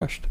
Crushed.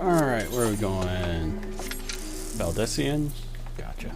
Alright, where are we going? Valdesian? Gotcha.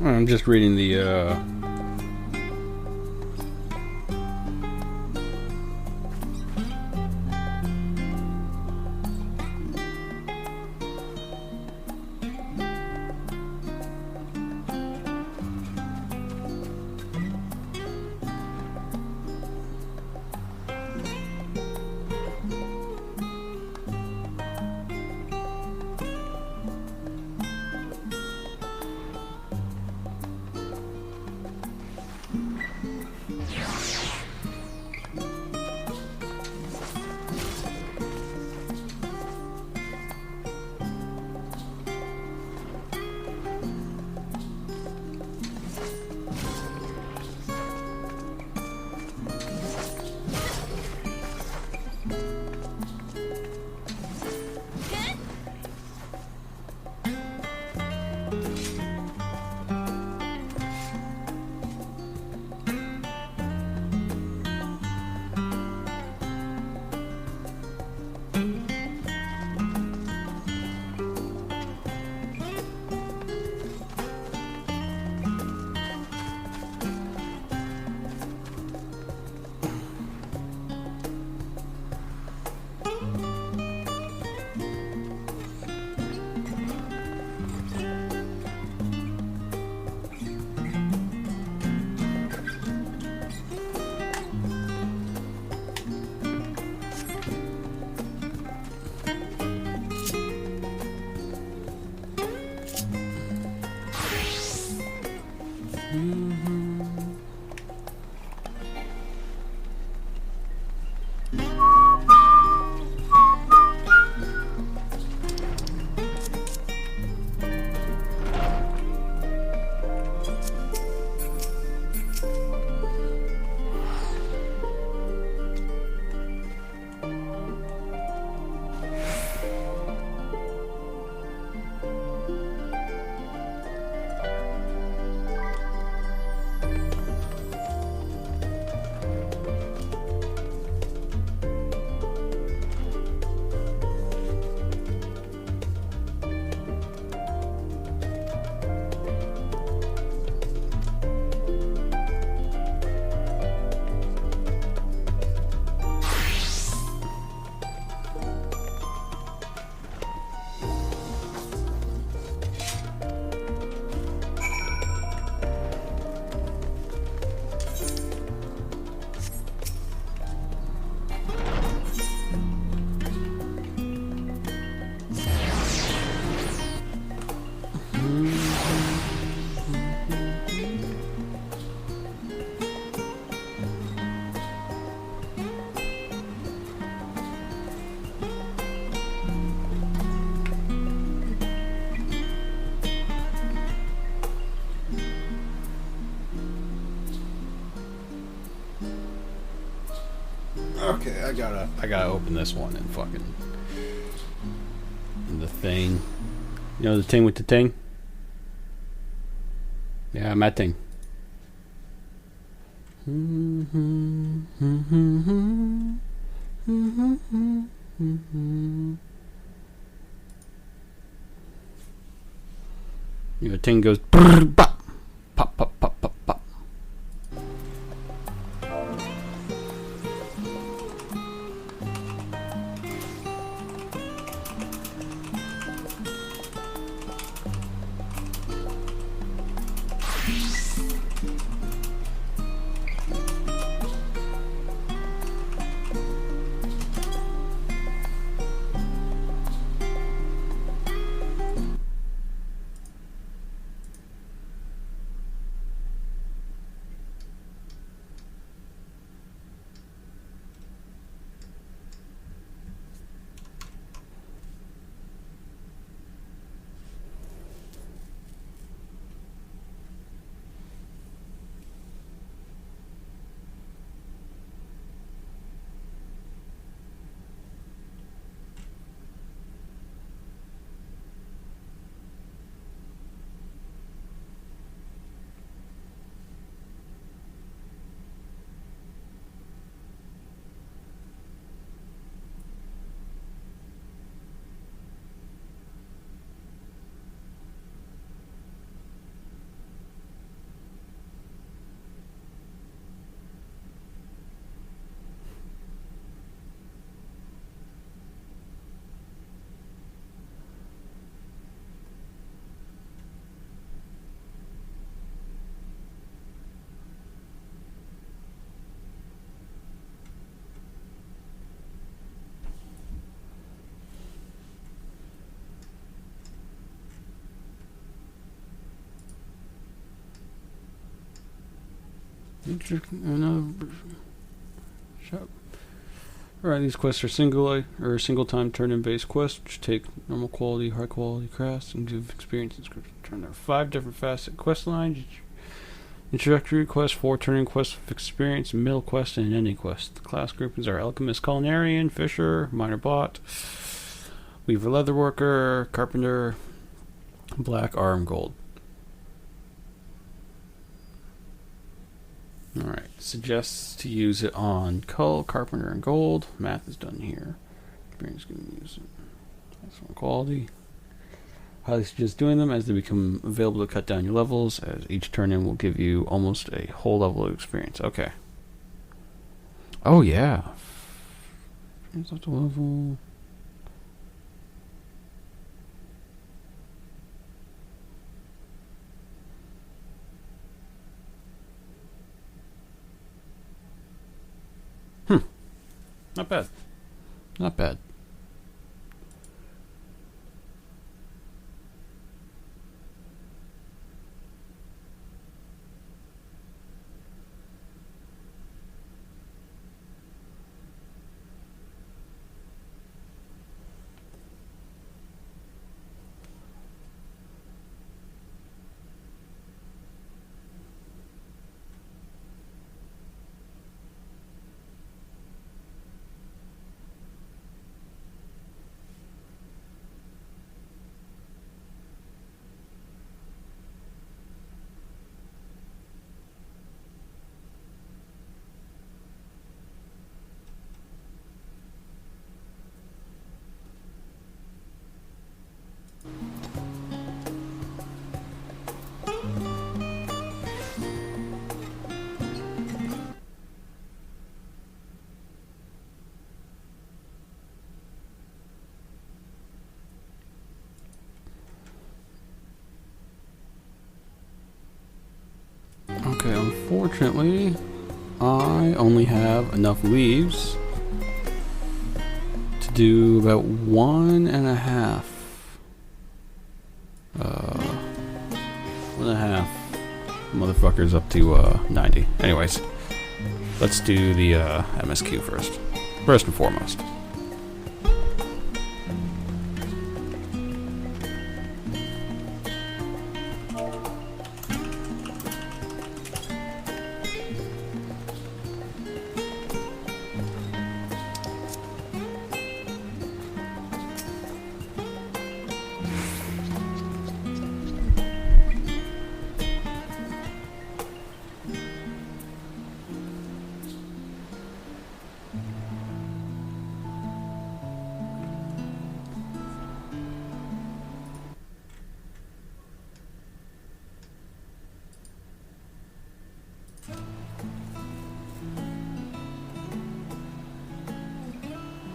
I'm just reading the Okay, I gotta open this one and fucking the thing. You know the thing with the thing? Yeah, my thing. You know, the thing goes pop, pop, pop, pop, pop, pop. Alright, these quests are single time turn-in based quests, which take normal quality, high quality crafts and give experience and description. There are 5 different facet quest lines. Introductory quest, 4 turn-in quests with experience, middle quest, and an ending quest. The class groupings are Alchemist, Culinarian, Fisher, Miner Bot, Weaver Leatherworker, Carpenter, Black Arm Gold. Alright, suggests to use it on Cull, Carpenter, and Gold. Math is done here. Experience can use it. Excellent quality. Highly suggest doing them as they become available to cut down your levels, as each turn-in will give you almost a whole level of experience. Okay. Oh, yeah. Experience up to level. Not bad. Not bad. Okay, unfortunately, I only have enough leaves to do about 1.5. 1.5 motherfuckers up to 90. Anyways, let's do the MSQ first. First and foremost.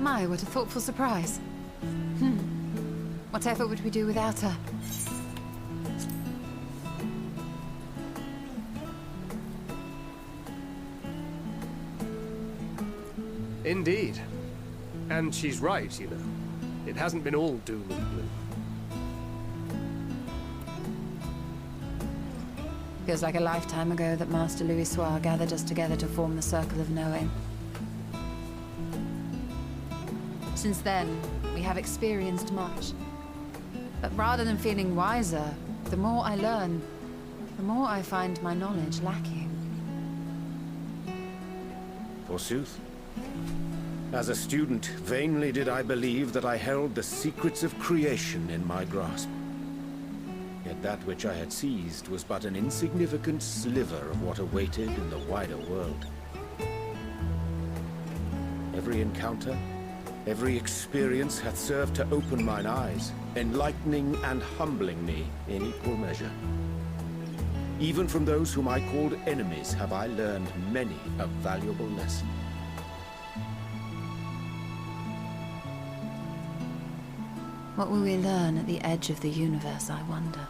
My, what a thoughtful surprise. Whatever would we do without her? Indeed. And she's right, you know. It hasn't been all doom and gloom. Feels like a lifetime ago that Master Louis Soir gathered us together to form the Circle of Knowing. Since then, we have experienced much. But rather than feeling wiser, the more I learn, the more I find my knowledge lacking. Forsooth. As a student, vainly did I believe that I held the secrets of creation in my grasp. Yet that which I had seized was but an insignificant sliver of what awaited in the wider world. Every encounter, every experience hath served to open mine eyes, enlightening and humbling me in equal measure. Even from those whom I called enemies have I learned many a valuable lesson. What will we learn at the edge of the universe, I wonder?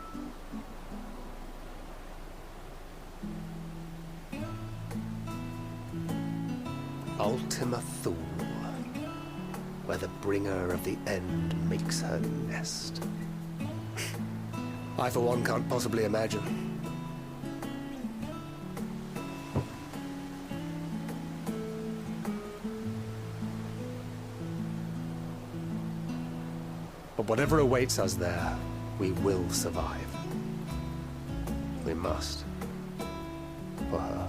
Ultima Thule, where the bringer of the end makes her nest. I, for one, can't possibly imagine. Whatever awaits us there, we will survive. We must. For her.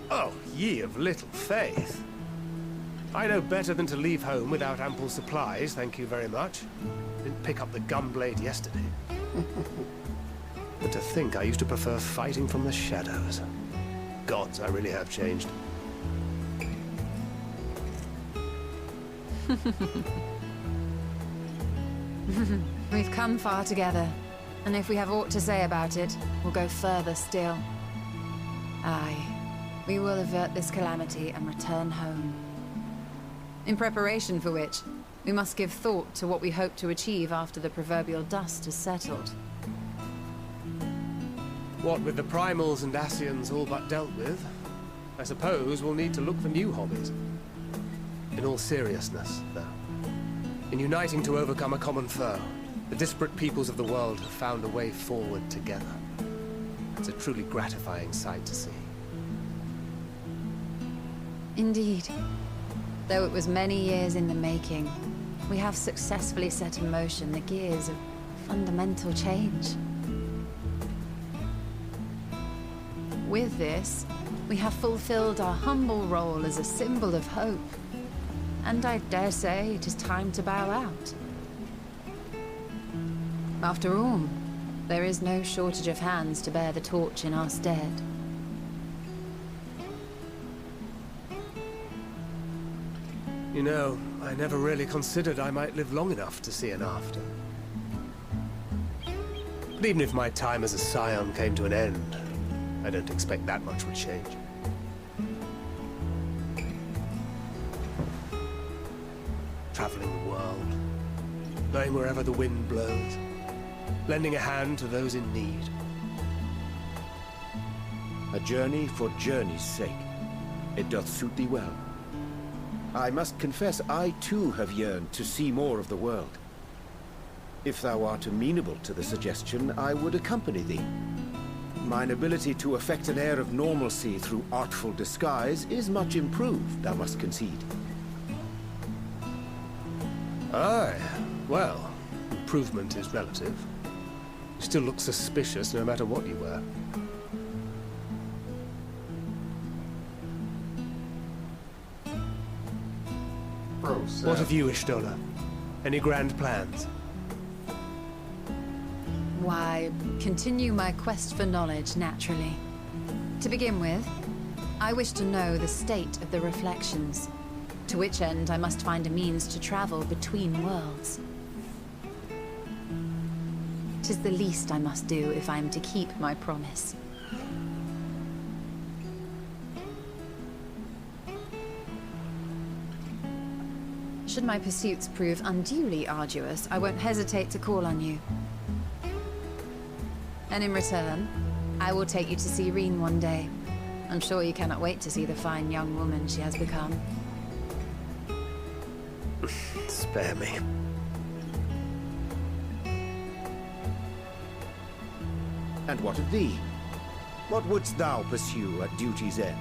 Oh, ye of little faith. I know better than to leave home without ample supplies, thank you very much. Didn't pick up the gunblade yesterday. But to think I used to prefer fighting from the shadows. Gods, I really have changed. We've come far together, and if we have aught to say about it, we'll go further still. Aye, we will avert this calamity and return home. In preparation for which, we must give thought to what we hope to achieve after the proverbial dust has settled. What with the primals and Ascians all but dealt with, I suppose we'll need to look for new hobbies. In all seriousness, though, in uniting to overcome a common foe, the disparate peoples of the world have found a way forward together. It's a truly gratifying sight to see. Indeed. Though it was many years in the making, we have successfully set in motion the gears of fundamental change. With this, we have fulfilled our humble role as a symbol of hope. And I dare say it is time to bow out. After all, there is no shortage of hands to bear the torch in our stead. You know, I never really considered I might live long enough to see an after. But even if my time as a scion came to an end, I don't expect that much would change. Traveling the world, going wherever the wind blows, lending a hand to those in need. A journey for journey's sake. It doth suit thee well. I must confess I too have yearned to see more of the world. If thou art amenable to the suggestion, I would accompany thee. Mine ability to affect an air of normalcy through artful disguise is much improved, thou must concede. Aye, well, improvement is relative. You still look suspicious no matter what you wear. What of you, Ishtola? Any grand plans? Why, continue my quest for knowledge, naturally. To begin with, I wish to know the state of the reflections, to which end I must find a means to travel between worlds. 'Tis the least I must do if I am to keep my promise. Should my pursuits prove unduly arduous, I won't hesitate to call on you. And in return, I will take you to see Reen one day. I'm sure you cannot wait to see the fine young woman she has become. Spare me. And what of thee? What wouldst thou pursue at duty's end?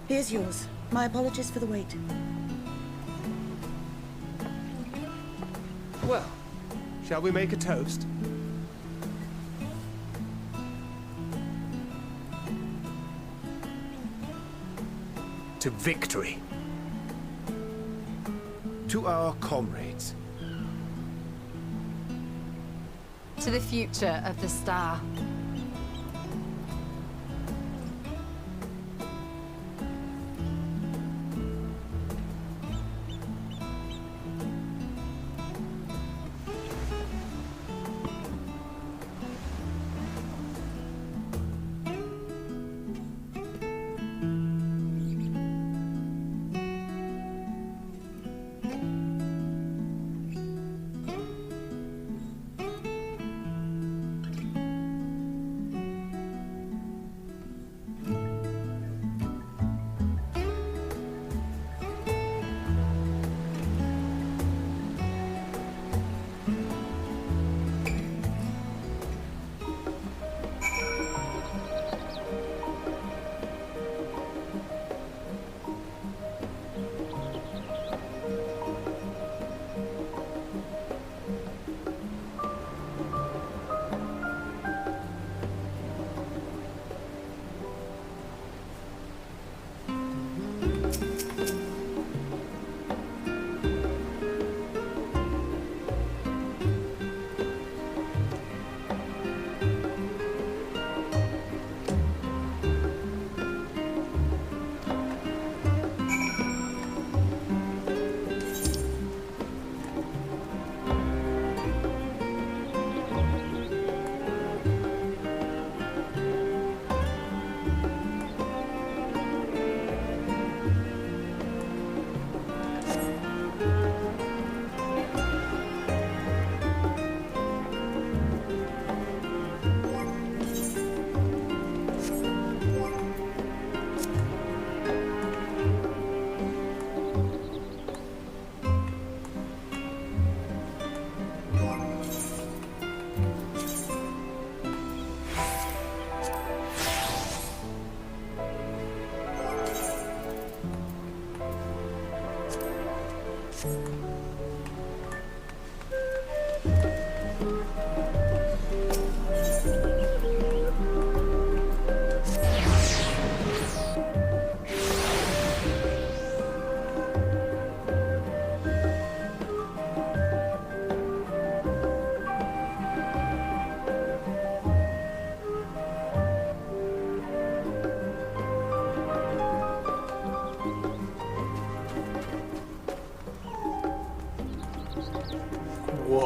Here's yours. My apologies for the wait. Well, shall we make a toast? To victory. To our comrades. To the future of the star.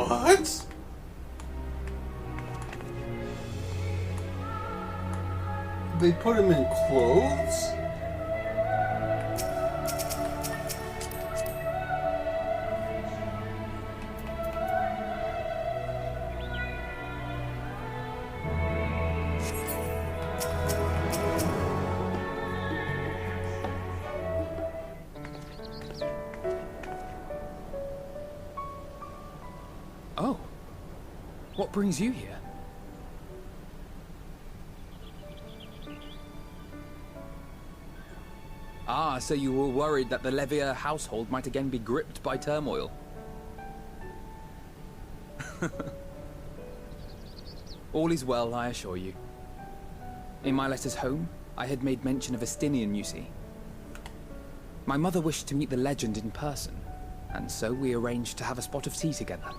What? They put him in clothes? Oh. What brings you here? Ah, so you were worried that the Levier household might again be gripped by turmoil. All is well, I assure you. In my letters home, I had made mention of Estinian, you see. My mother wished to meet the legend in person, and so we arranged to have a spot of tea together.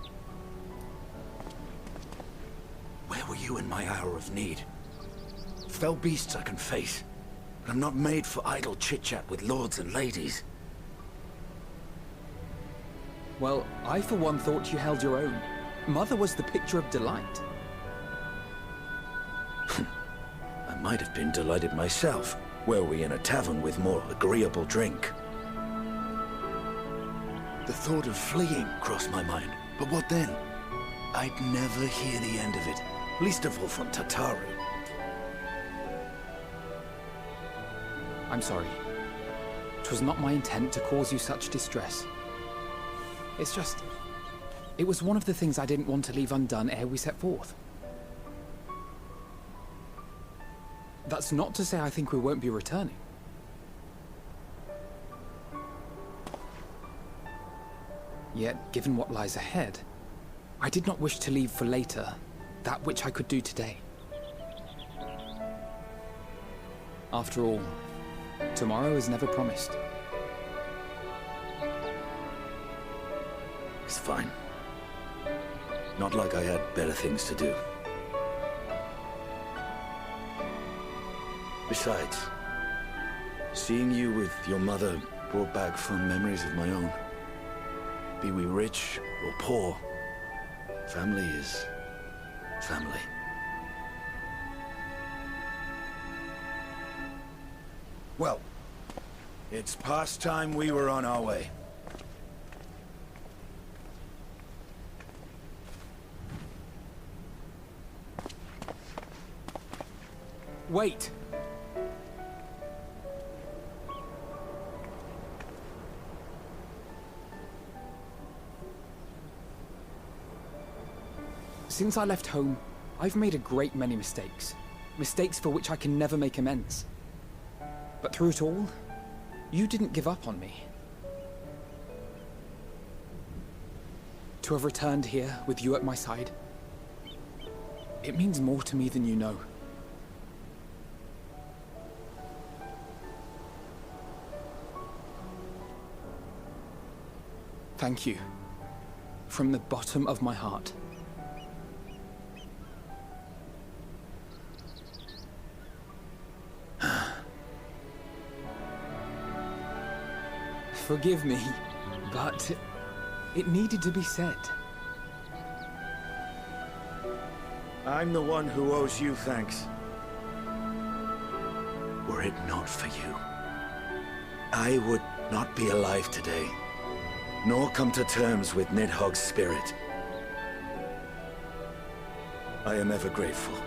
Where were you in my hour of need? Fell beasts I can face, but I'm not made for idle chit-chat with lords and ladies. Well, I for one thought you held your own. Mother was the picture of delight. I might have been delighted myself, were we in a tavern with more agreeable drink. The thought of fleeing crossed my mind, but what then? I'd never hear the end of it, least of all from Tatari. I'm sorry. 'Twas not my intent to cause you such distress. It's just... it was one of the things I didn't want to leave undone ere we set forth. That's not to say I think we won't be returning. Yet, given what lies ahead, I did not wish to leave for later that which I could do today. After all, tomorrow is never promised. It's fine. Not like I had better things to do. Besides, seeing you with your mother brought back fond memories of my own. Be we rich or poor, family is family. Well, it's past time we were on our way. Wait! Since I left home, I've made a great many mistakes. Mistakes for which I can never make amends. But through it all, you didn't give up on me. To have returned here with you at my side, it means more to me than you know. Thank you, from the bottom of my heart. Forgive me, but it needed to be said. I'm the one who owes you thanks. Were it not for you, I would not be alive today, nor come to terms with Nidhogg's spirit. I am ever grateful.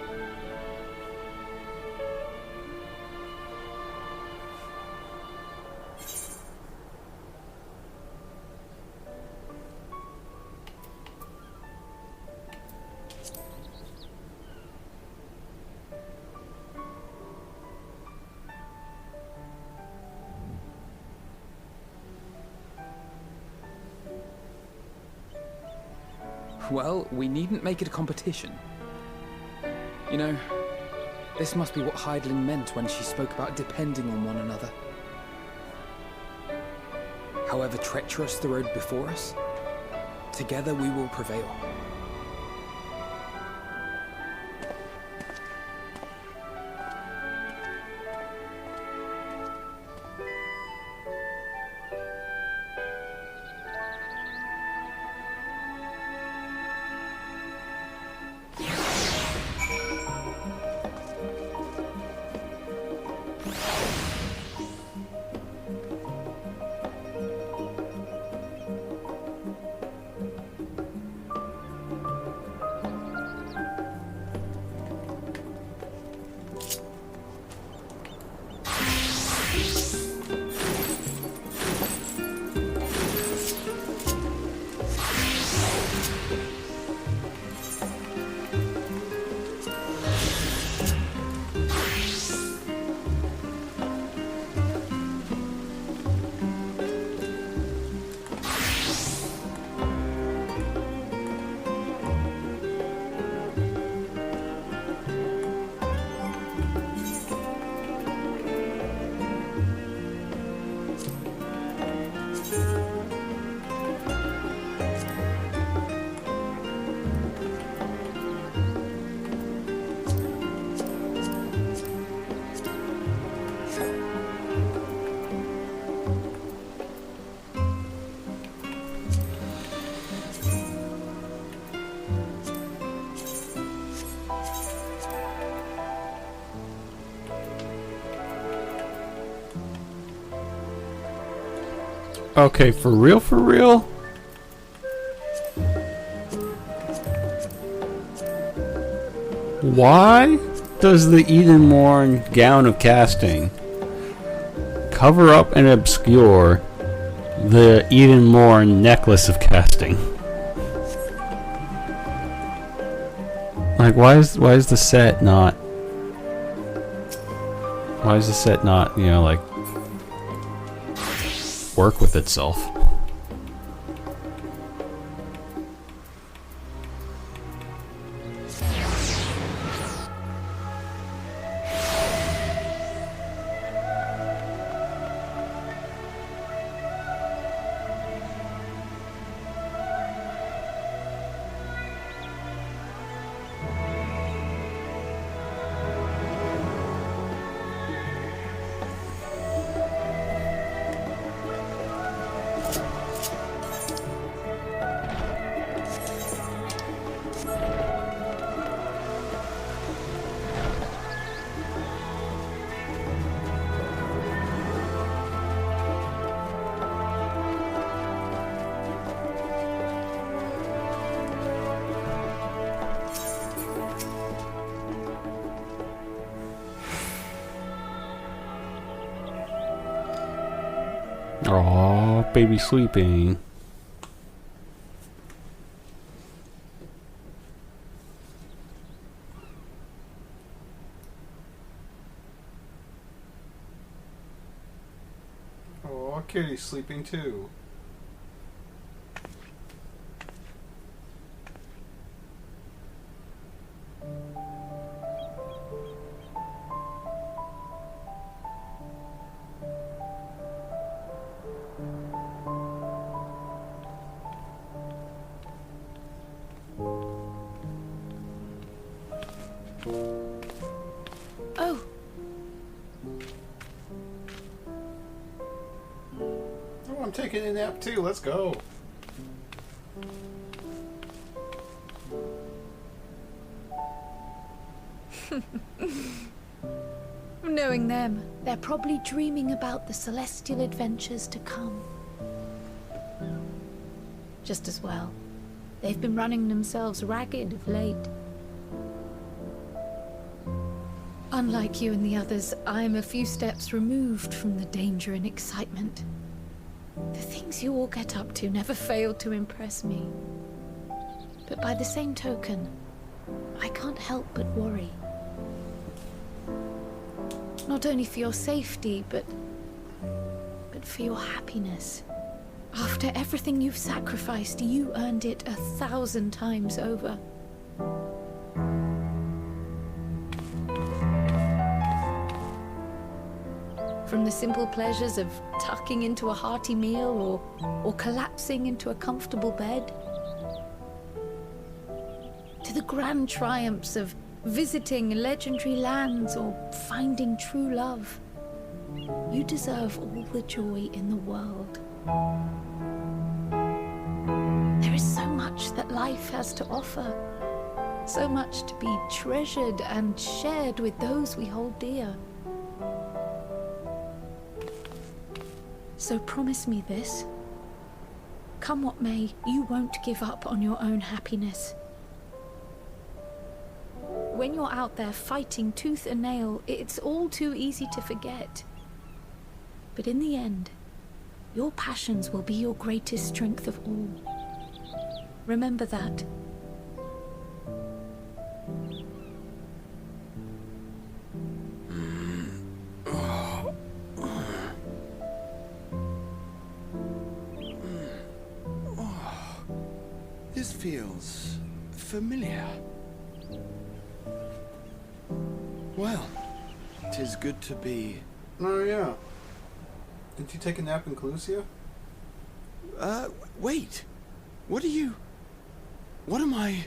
Well, we needn't make it a competition. You know, this must be what Hydaelyn meant when she spoke about depending on one another. However treacherous the road before us, together we will prevail. Okay, for real, for real? Why does the Eden-Morn gown of casting cover up and obscure the Eden-Morn necklace of casting? Like, why is the set not... Why is the set not, you know, like, work with itself? Oh, baby sleeping. Oh, Kitty's sleeping too. Oh, Oh, I'm taking a nap too. Let's go. Knowing them, they're probably dreaming about the celestial adventures to come. Just as well. They've been running themselves ragged of late. Unlike you and the others, I'm a few steps removed from the danger and excitement. The things you all get up to never fail to impress me. But by the same token, I can't help but worry. Not only for your safety, but for your happiness. After everything you've sacrificed, you earned it 1,000 times over. From the simple pleasures of tucking into a hearty meal or collapsing into a comfortable bed, to the grand triumphs of visiting legendary lands or finding true love, you deserve all the joy in the world. There is so much that life has to offer, so much to be treasured and shared with those we hold dear. So promise me this. Come what may, you won't give up on your own happiness. When you're out there fighting tooth and nail, it's all too easy to forget. But in the end, your passions will be your greatest strength of all. Remember that. This feels familiar. Well, 'tis good to be... Oh, yeah. Didn't you take a nap in Clusia? Wait. What are you... What am I...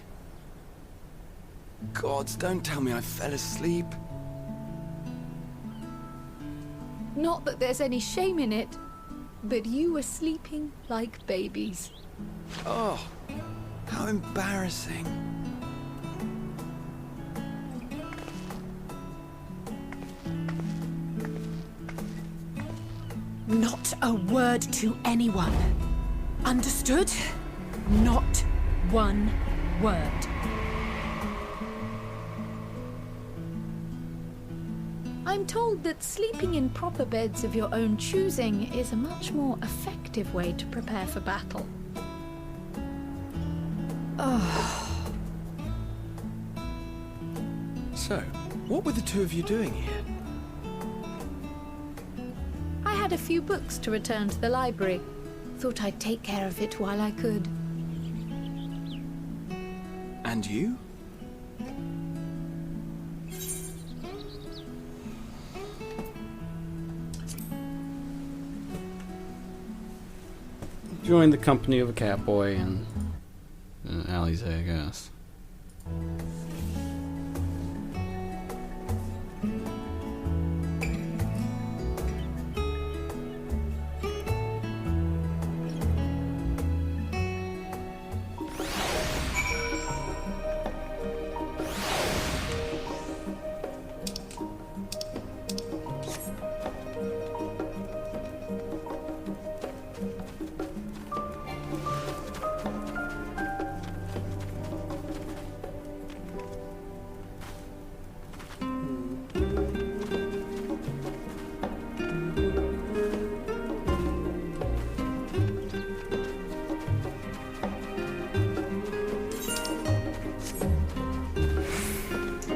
Gods, don't tell me I fell asleep. Not that there's any shame in it, but you were sleeping like babies. Oh, how embarrassing. Not a word to anyone. Understood? Not one word. I'm told that sleeping in proper beds of your own choosing is a much more effective way to prepare for battle. Oh. So, what were the two of you doing here? I had a few books to return to the library. Thought I'd take care of it while I could. And you? Joined the company of a catboy and Alize, I guess.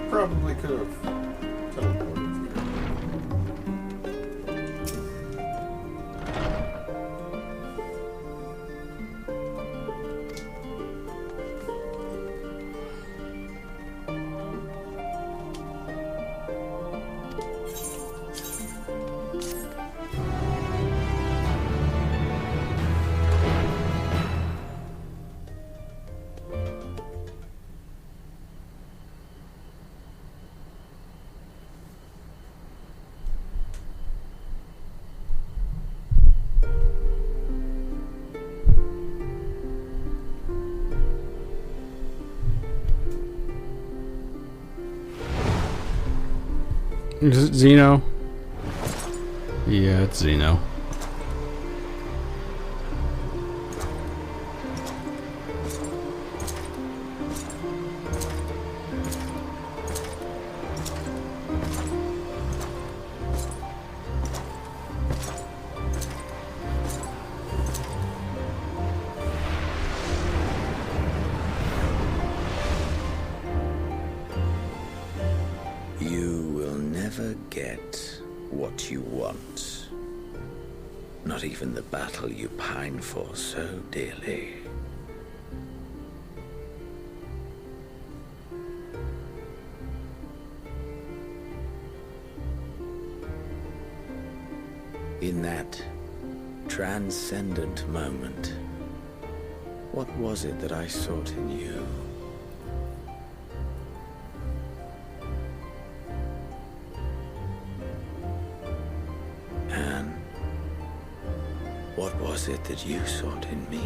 Probably could have teleported here. Is it Xeno? Yeah, it's Xeno. You will never get what you want. Not even the battle you pine for so dearly. In that transcendent moment, what was it that I sought in you? And what was it that you sought in me?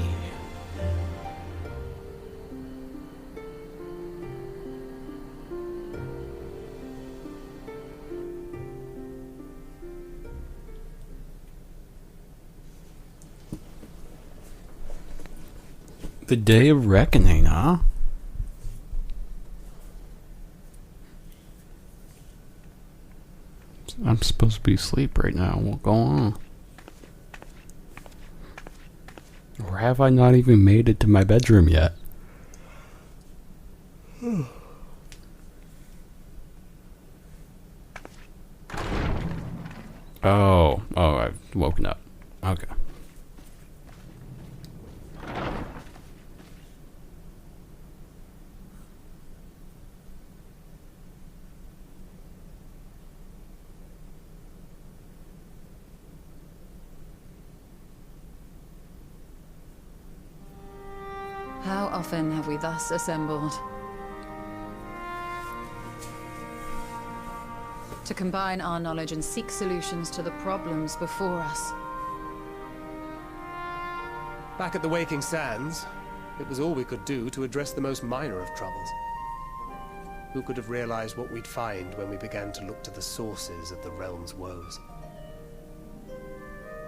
The Day of Reckoning, huh? I'm supposed to be asleep right now. What's going on? Or have I not even made it to my bedroom yet? Oh, I've woken up. Okay. How often have we thus assembled? To combine our knowledge and seek solutions to the problems before us. Back at the Waking Sands, it was all we could do to address the most minor of troubles. Who could have realized what we'd find when we began to look to the sources of the realm's woes?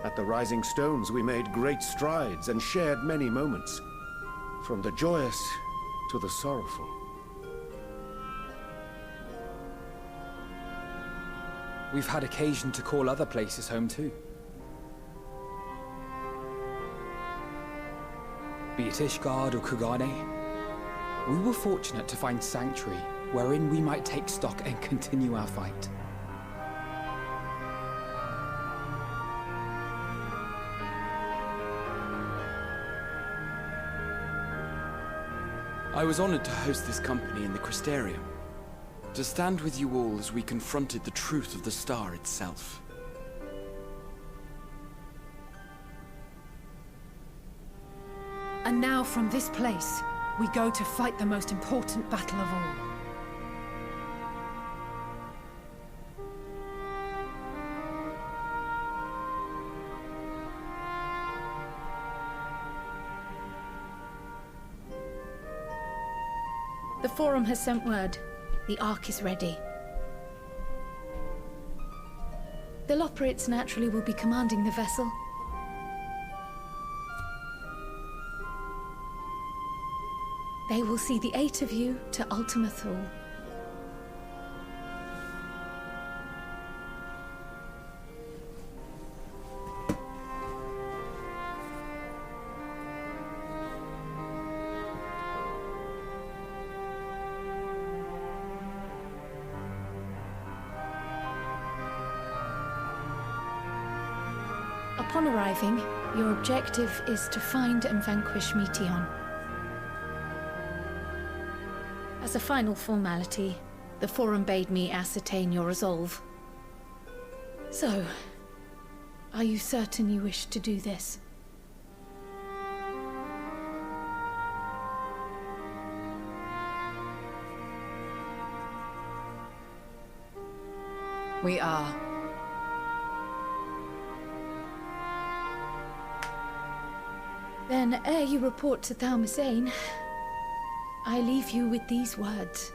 At the Rising Stones we made great strides and shared many moments, from the joyous to the sorrowful. We've had occasion to call other places home too. Be it Ishgard or Kugane, we were fortunate to find sanctuary wherein we might take stock and continue our fight. I was honored to host this company in the Crystarium, to stand with you all as we confronted the truth of the star itself. And now from this place, we go to fight the most important battle of all. The Forum has sent word. The Ark is ready. The Loporrits naturally will be commanding the vessel. They will see the 8 of you to Ultima Thule. Upon arriving, your objective is to find and vanquish Meteion. As a final formality, the Forum bade me ascertain your resolve. So, are you certain you wish to do this? We are. Then, ere you report to Thalmasane, I leave you with these words.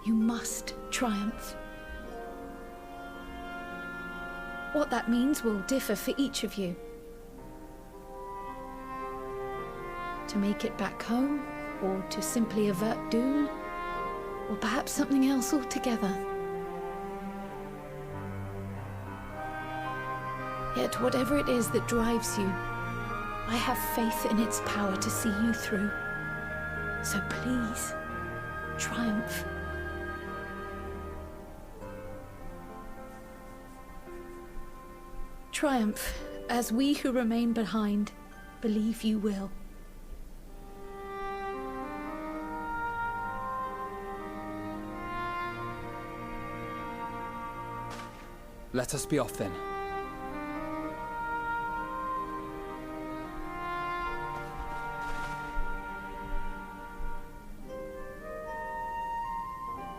You must triumph. What that means will differ for each of you. To make it back home, or to simply avert doom, or perhaps something else altogether. Yet whatever it is that drives you, I have faith in its power to see you through. So please, triumph. Triumph, as we who remain behind believe you will. Let us be off then.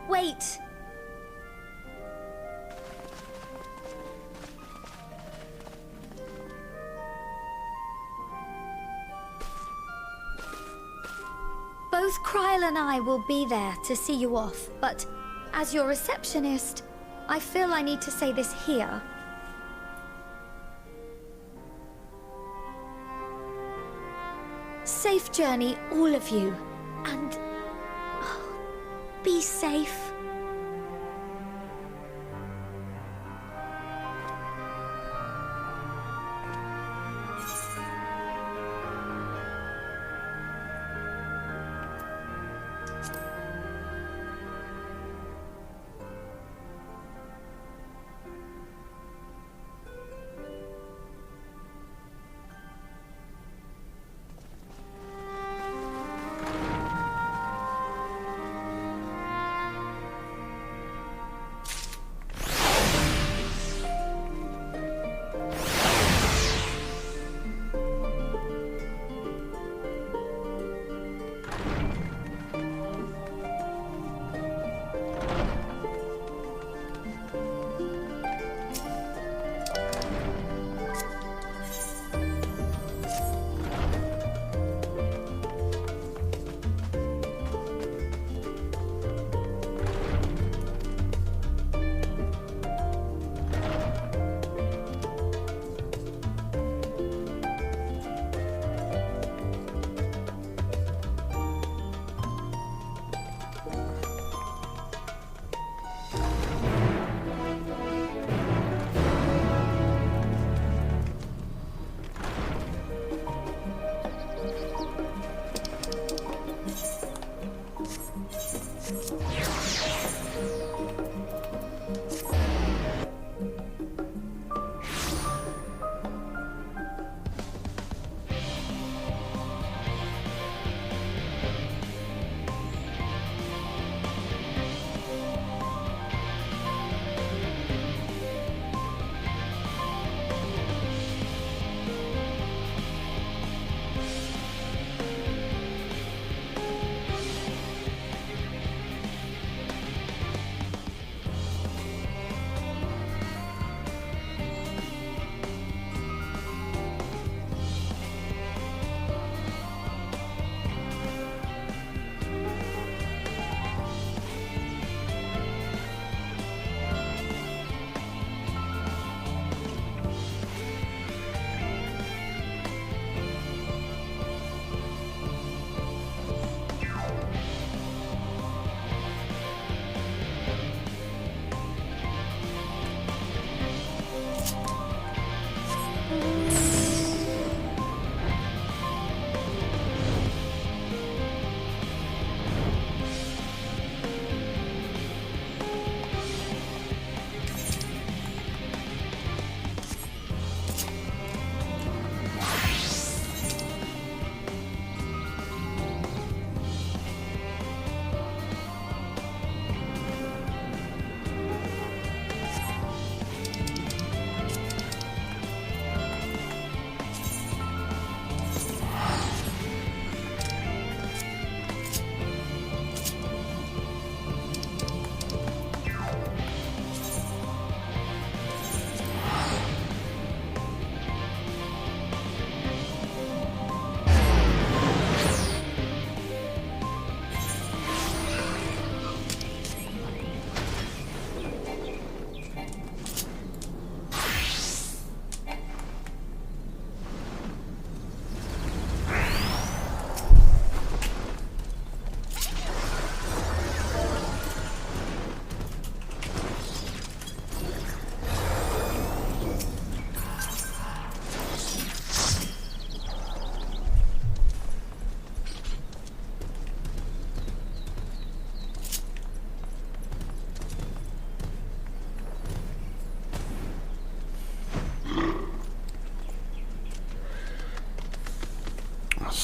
Wait! Both Kryl and I will be there to see you off, but as your receptionist, I feel I need to say this here. Safe journey, all of you, and be safe.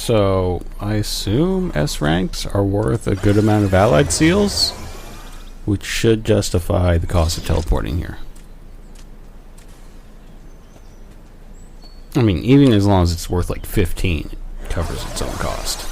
So, I assume S ranks are worth a good amount of allied seals, which should justify the cost of teleporting here. I mean, even as long as it's worth like 15, it covers its own cost.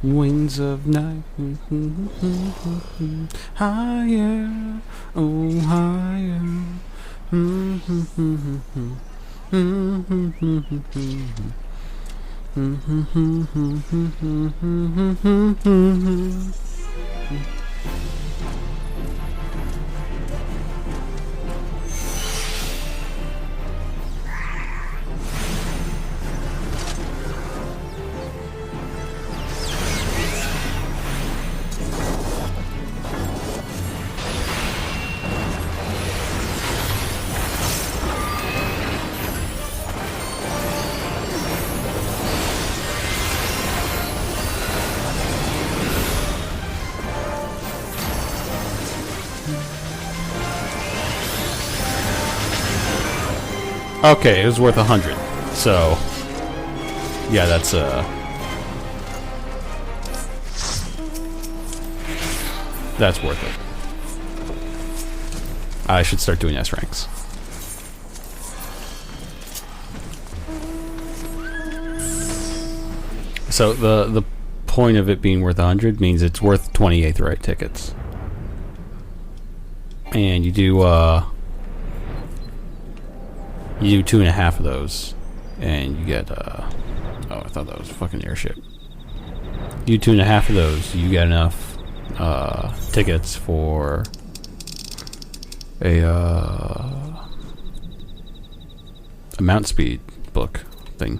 Wings of night, higher, oh higher. Okay, it was worth 100. So, yeah, that's worth it. I should start doing S ranks. So the point of it being worth 100 means it's worth 28th right tickets, and you do 2.5 of those, and you get oh, I thought that was a fucking airship. You do 2.5 of those, you get enough tickets for a mount speed book thing.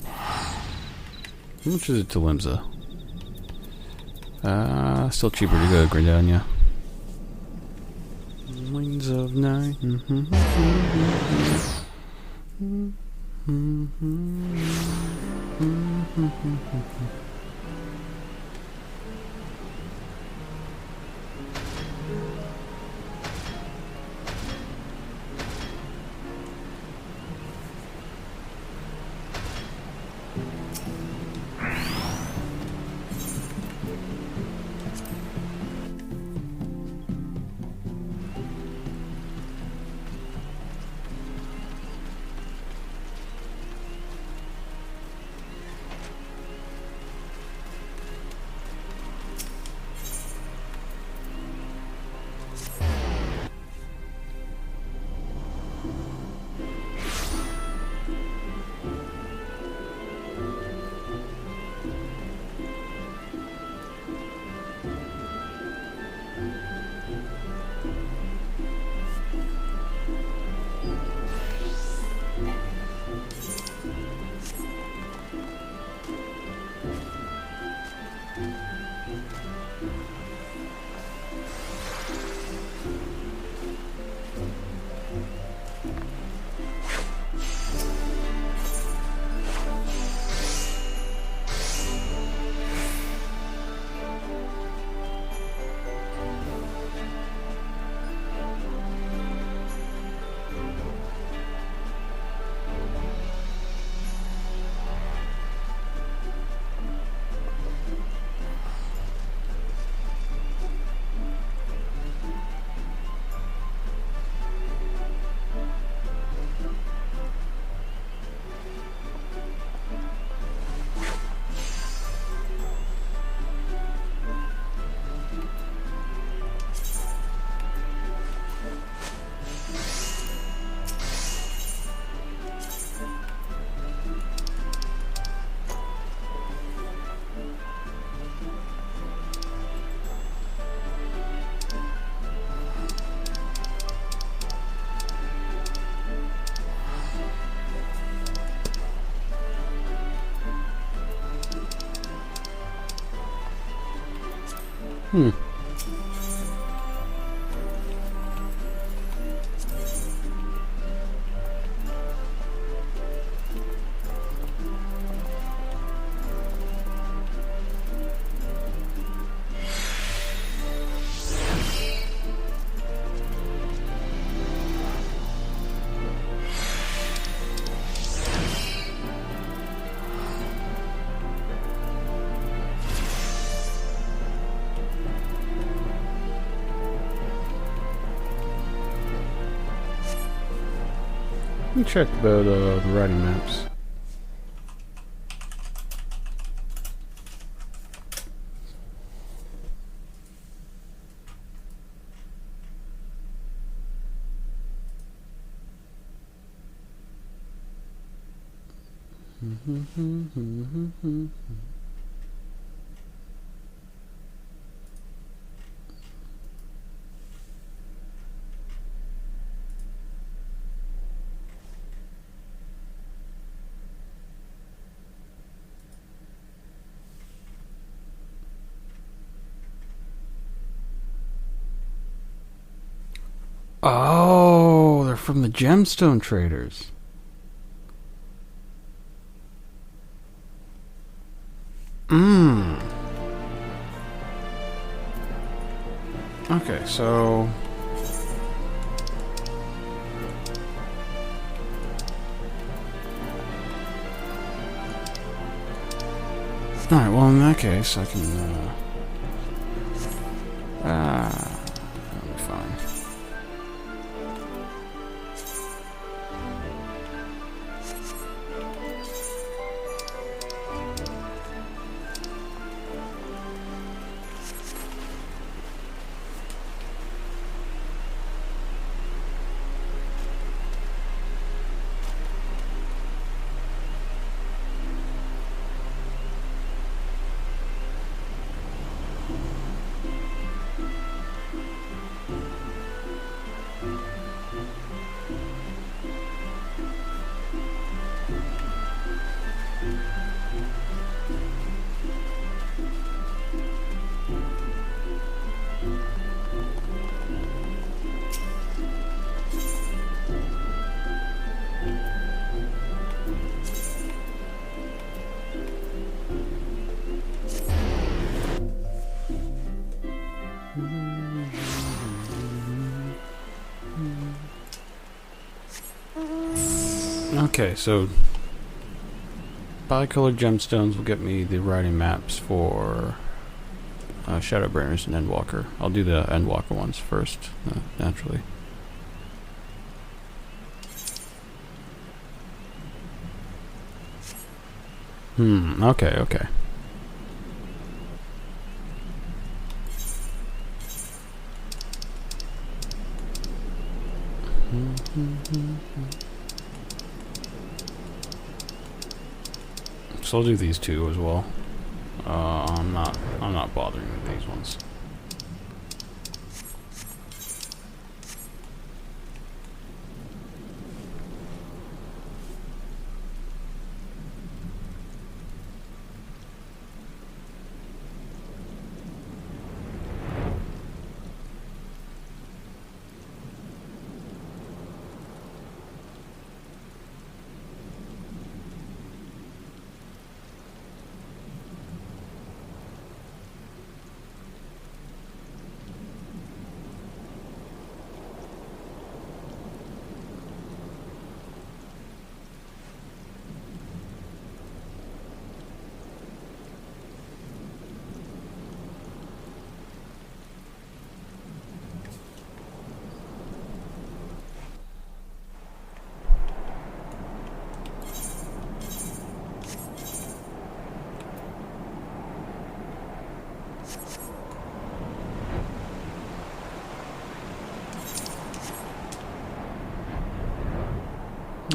How much is it to Limsa? Still cheaper to go to Grindonia. Wings of night. Let me check about the writing maps. Oh, they're from the gemstone traders. Okay, so alright, well in that case I can that'll be fine. Okay, so bicolored gemstones will get me the writing maps for Shadowbringers and Endwalker. I'll do the Endwalker ones first, naturally. Okay. So I'll do these two as well. I'm not bothering with these ones.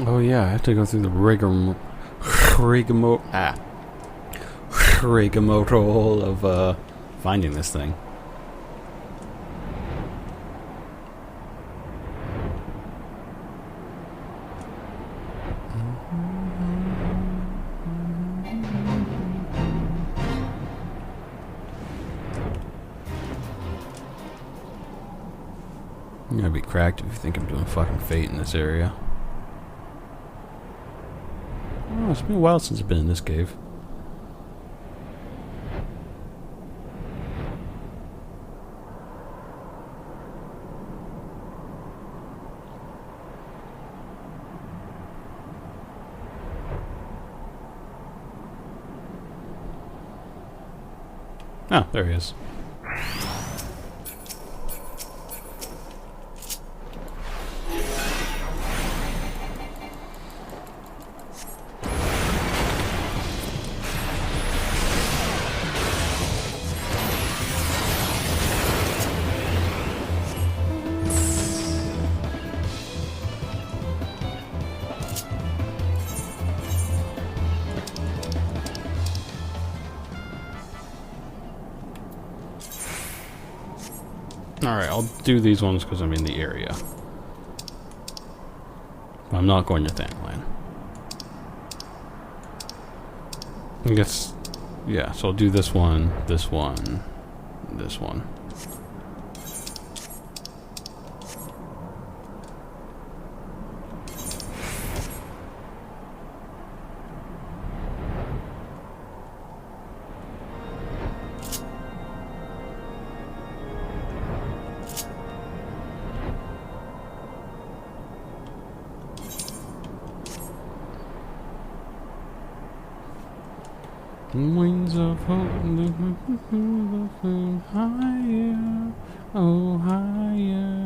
Oh yeah, I have to go through the rigmarole of finding this thing. gonna be cracked if you think I'm doing fucking Fate in this area. Oh, it's been a while since I've been in this cave. Oh, there he is. Alright, I'll do these ones because I'm in the area. I'm not going to Thangland. I guess, yeah, so I'll do this one, this one, this one. Wings of hope, higher, oh higher.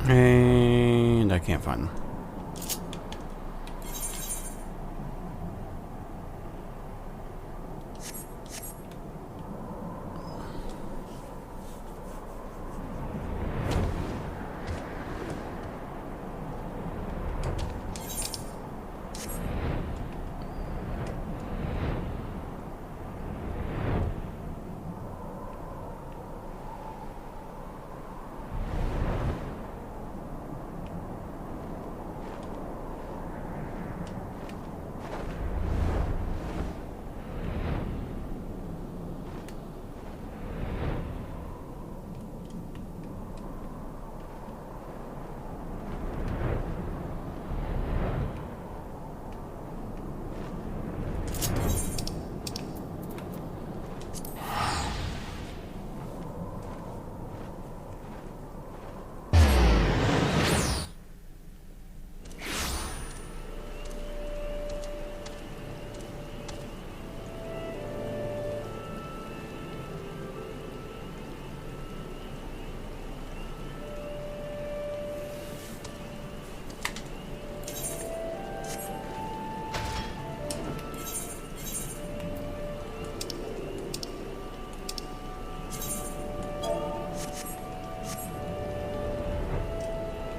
And I can't find them.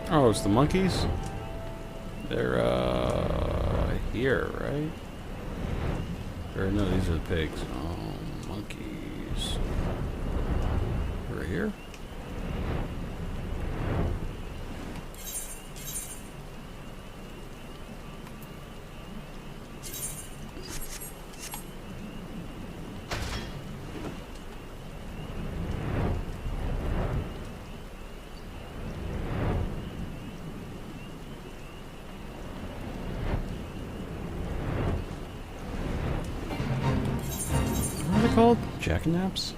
Oh, it's the monkeys? They're, here, right? Or no, these are the pigs. Oh, monkeys. They're here? Called Jack-Naps?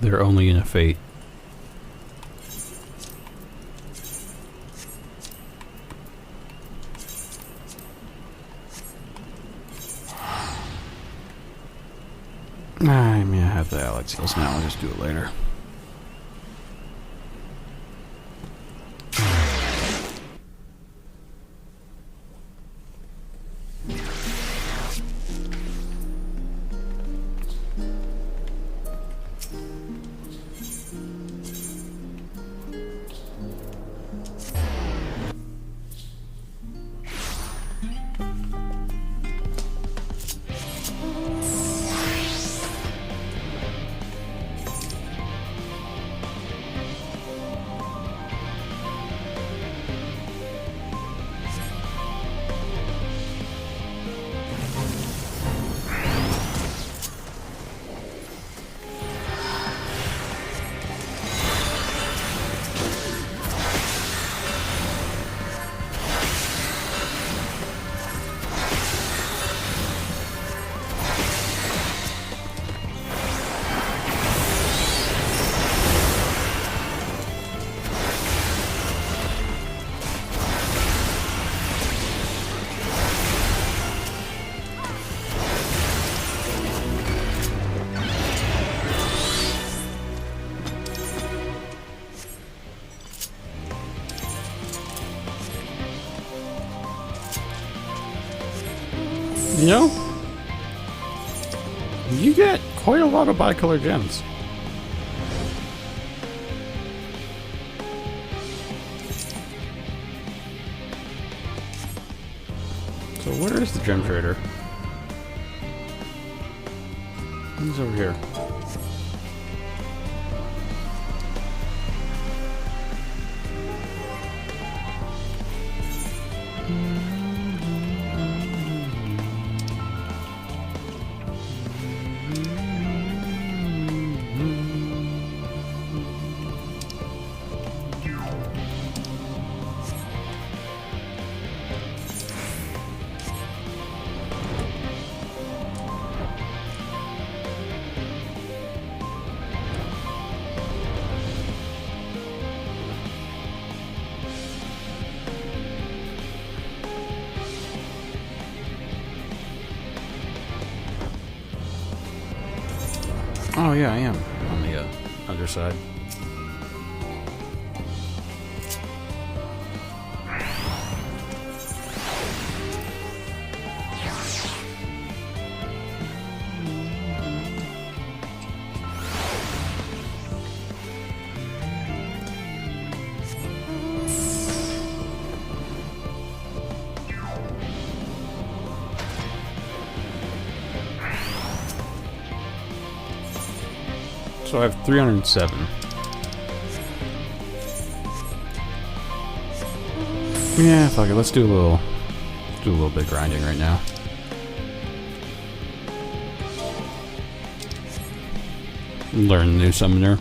They're only in a fate. I mean, I have the Alex heals now. I'll just do it later. You know, you get quite a lot of bicolor gems. So where is the gem trader? He's over here. Oh yeah, I am on the underside. So I have 307. Yeah, fuck it. Let's do a little bit grinding right now. Learn the new summoner.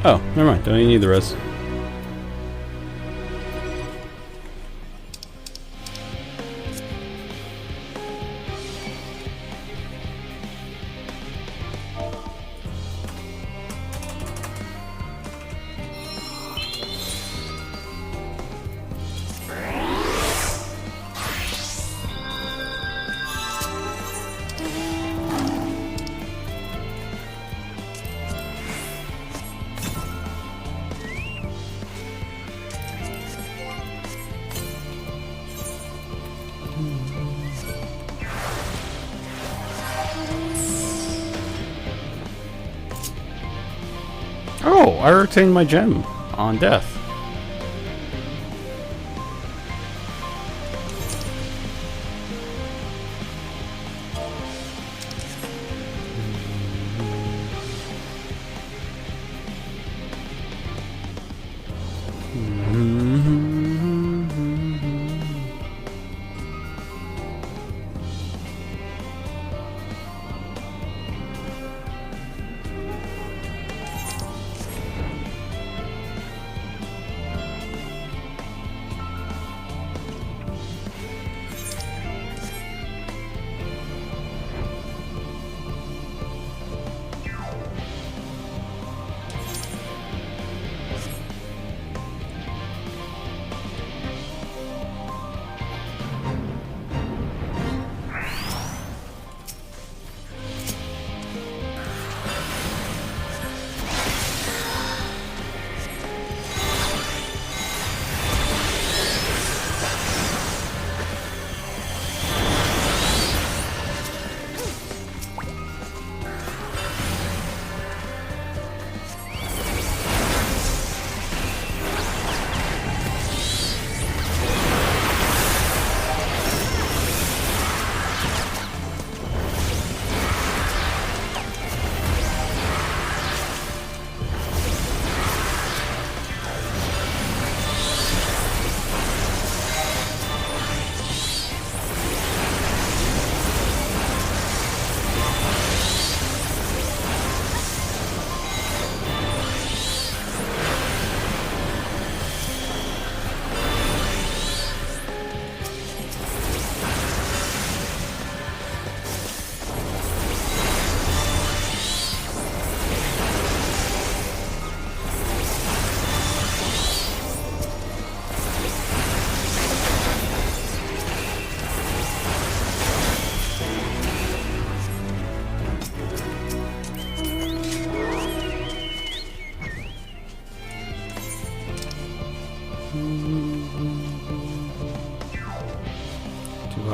Oh, never mind. Don't even need the rest. Oh, I retained my gem on death.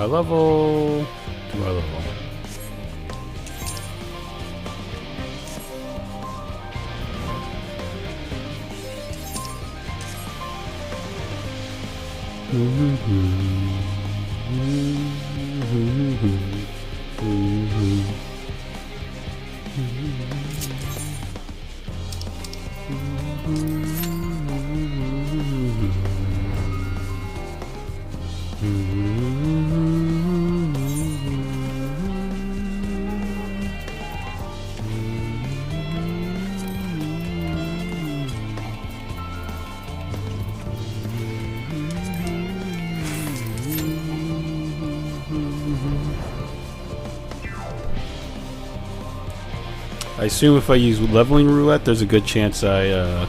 High level. Too high level. I assume if I use leveling roulette, there's a good chance I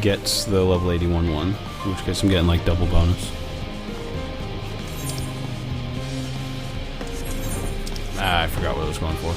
get the level 81 one, in which case I'm getting like double bonus. Ah, I forgot what I was going for.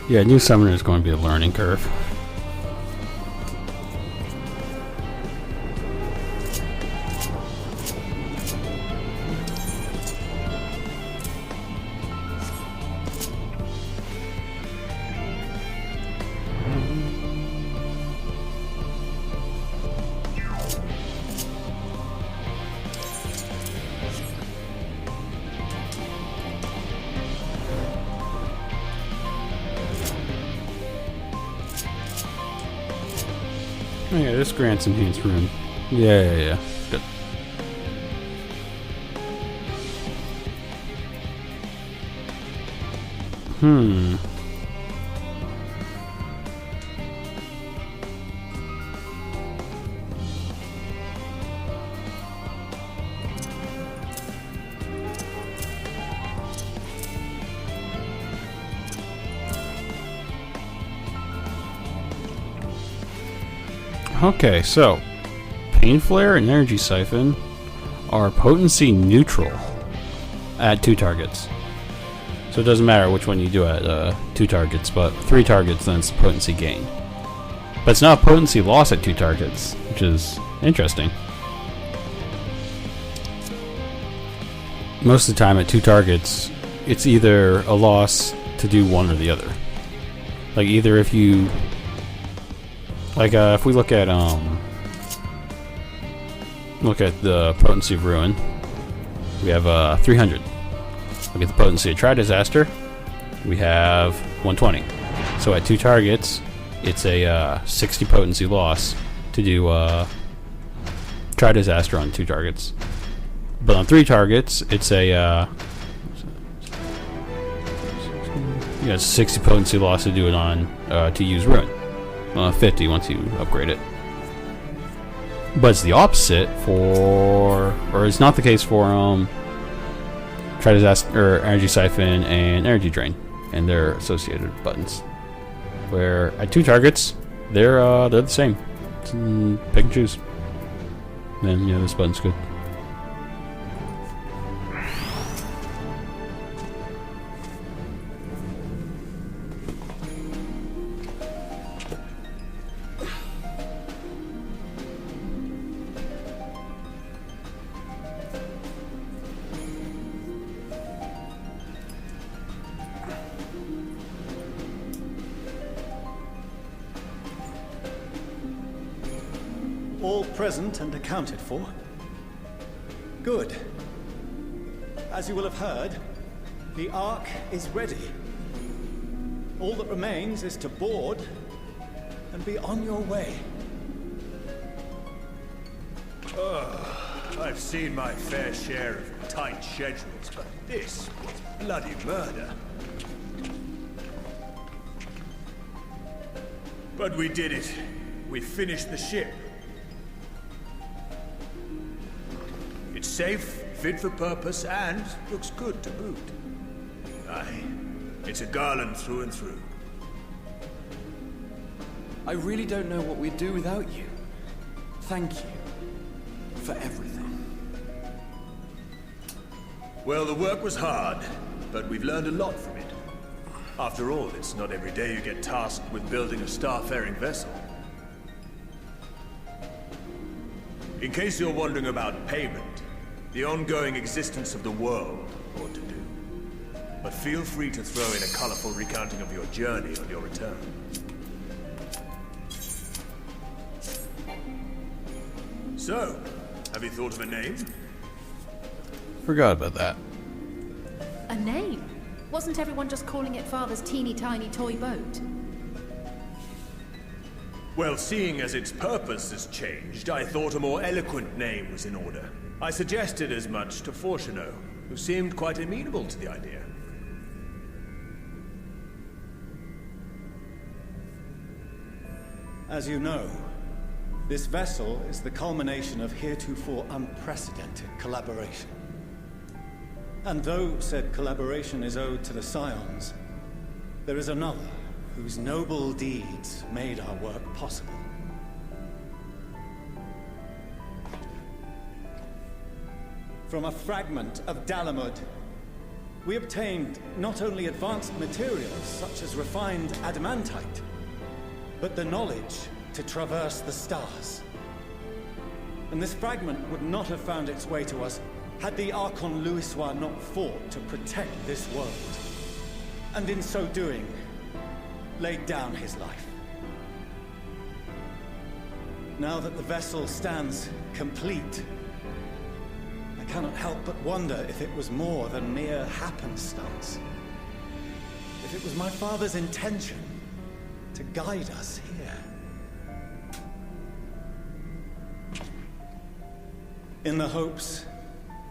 Yeah, new summoner is going to be a learning curve. Oh yeah, this grants enhanced rune. Yeah. Good. Okay, so Pain Flare and Energy Siphon are potency neutral at 2 targets. So it doesn't matter which one you do at 2 targets, but 3 targets then it's potency gain. But it's not potency loss at 2 targets, which is interesting. Most of the time at 2 targets, it's either a loss to do one or the other. Like either if you... Like, if we look at the potency of Ruin, we have 300. Look at the potency of Tri-Disaster, we have 120. So at 2 targets, it's a 60 potency loss to do Tri-Disaster on 2 targets. But on 3 targets, it's a 60 potency loss to do it on to use Ruin. 50 once you upgrade it. But it's the opposite for, or it's not the case for Tri-Disaster, or Energy Siphon and Energy Drain and their associated buttons. Where at 2 targets, they're the same. Pick and choose. Then this button's good. All present and accounted for? Good. As you will have heard, the Ark is ready. All that remains is to board and be on your way. I've seen my fair share of tight schedules, but this was bloody murder. But we did it. We finished the ship. It's safe, fit for purpose, and looks good to boot. Aye, it's a Garland through and through. I really don't know what we'd do without you. Thank you for everything. Well, the work was hard, but we've learned a lot from it. After all, it's not every day you get tasked with building a star-faring vessel. In case you're wondering about payment, the ongoing existence of the world ought to do. But feel free to throw in a colorful recounting of your journey on your return. So, have you thought of a name? Forgot about that. A name? Wasn't everyone just calling it Father's teeny tiny toy boat? Well, seeing as its purpose has changed, I thought a more eloquent name was in order. I suggested as much to Fortuno, who seemed quite amenable to the idea. As you know, this vessel is the culmination of heretofore unprecedented collaboration. And though said collaboration is owed to the Scions, there is another whose noble deeds made our work possible. from a fragment of Dalamud. We obtained not only advanced materials such as refined adamantite, but the knowledge to traverse the stars. And this fragment would not have found its way to us had the Archon Louisoix not fought to protect this world. And in so doing, laid down his life. Now that the vessel stands complete, I cannot help but wonder if it was more than mere happenstance. If it was my father's intention to guide us here. In the hopes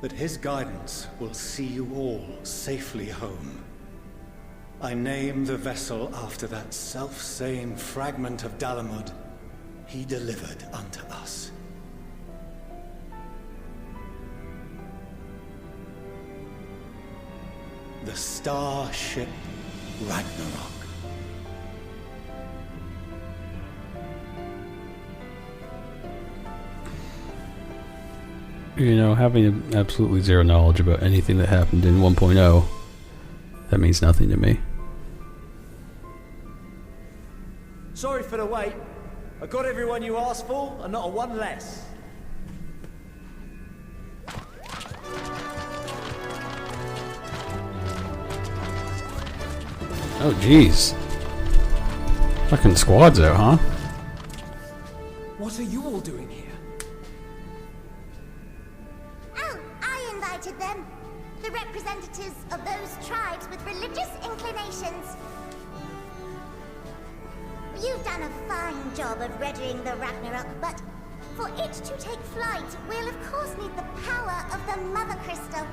that his guidance will see you all safely home, I name the vessel after that self-same fragment of Dalamud he delivered unto us. The starship Ragnarok. You know, having absolutely zero knowledge about anything that happened in 1.0, that means nothing to me. Sorry for the wait. I got everyone you asked for, and not a one less. Oh, jeez. Fucking squad's out, huh? What are you all doing here? Oh, I invited them. The representatives of those tribes with religious inclinations. You've done a fine job of readying the Ragnarok, but for it to take flight, we'll of course need the power of the Mother Crystal.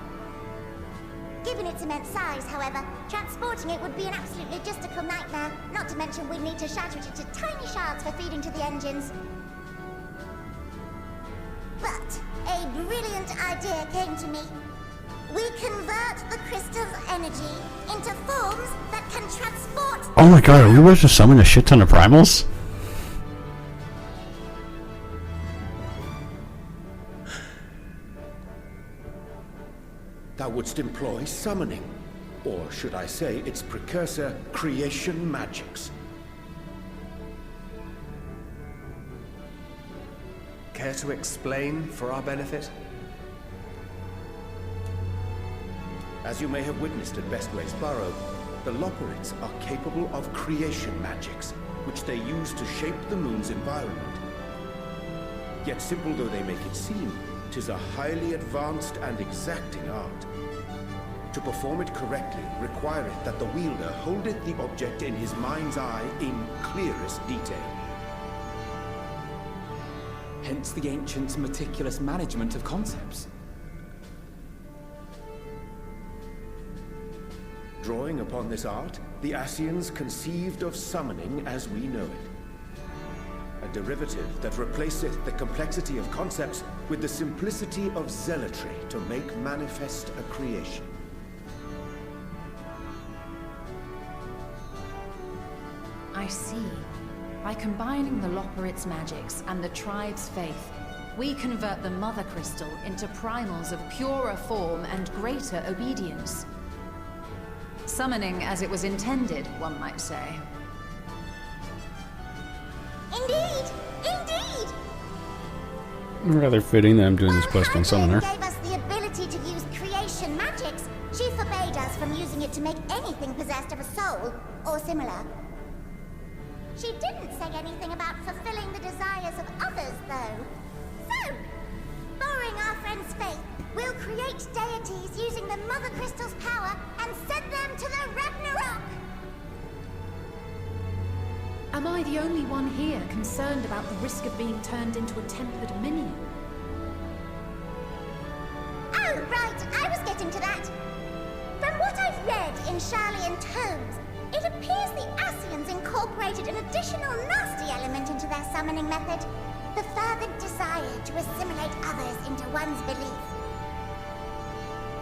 Given its immense size, however, transporting it would be an absolute logistical nightmare, not to mention we'd need to shatter it into tiny shards for feeding to the engines. But a brilliant idea came to me. We convert the crystal's energy into forms that can transport... Oh my god, are we about to summon a shit ton of primals? Thou wouldst employ summoning, or should I say its precursor, creation magics. Care to explain for our benefit? As you may have witnessed at Bestways Burrow, the Loporrits are capable of creation magics, which they use to shape the moon's environment. Yet simple though they make it seem, 'tis a highly advanced and exacting art. To perform it correctly requireth that the wielder holdeth the object in his mind's eye in clearest detail. Hence the ancients' meticulous management of concepts. Drawing upon this art, the Ascians conceived of summoning as we know it. A derivative that replaceth the complexity of concepts with the simplicity of zealotry to make manifest a creation. I see. By combining the Loporrit's magics and the tribe's faith, we convert the Mother Crystal into primals of purer form and greater obedience. Summoning as it was intended, one might say. Indeed! Indeed! Rather fitting that I'm doing this quest on Summoner. Gave us the ability to use creation magics. She forbade us from using it to make anything possessed of a soul, or similar. She didn't say anything about fulfilling the desires of others, though. So, borrowing our friend's faith, we'll create deities using the Mother Crystal's power and send them to the Ragnarok! Am I the only one here concerned about the risk of being turned into a tempered minion? Oh, right, I was getting to that. From what I've read in Sharlayan tomes, it appears the Ascians incorporated an additional nasty element into their summoning method. The fervent desire to assimilate others into one's belief.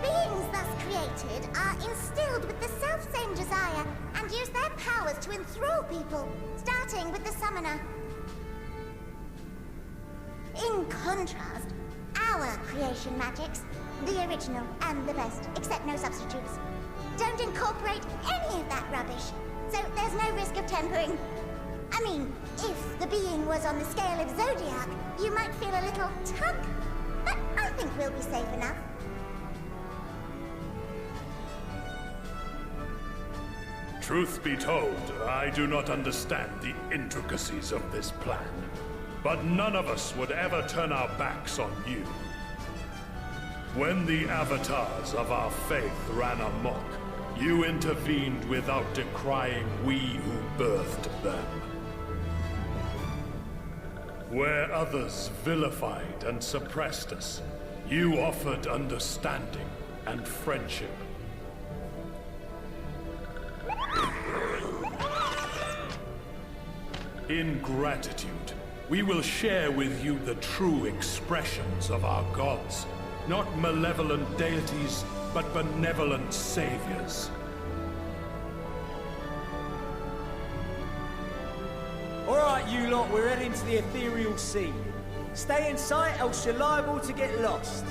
Beings thus created are instilled with the self-same desire and use their powers to enthrall people, starting with the summoner. In contrast, our creation magics, The original and the best, except no substitutes. Don't incorporate any of that rubbish, so there's no risk of tempering. I mean, if the being was on the scale of Zodiac, you might feel a little tug, but I think we'll be safe enough. Truth be told, I do not understand the intricacies of this plan. But none of us would ever turn our backs on you. When the avatars of our faith ran amok, you intervened without decrying we who birthed them. Where others vilified and suppressed us, you offered understanding and friendship. In gratitude, we will share with you the true expressions of our gods. Not malevolent deities, but benevolent saviors. Alright, you lot, we're heading to the ethereal sea. Stay in sight, else you're liable to get lost.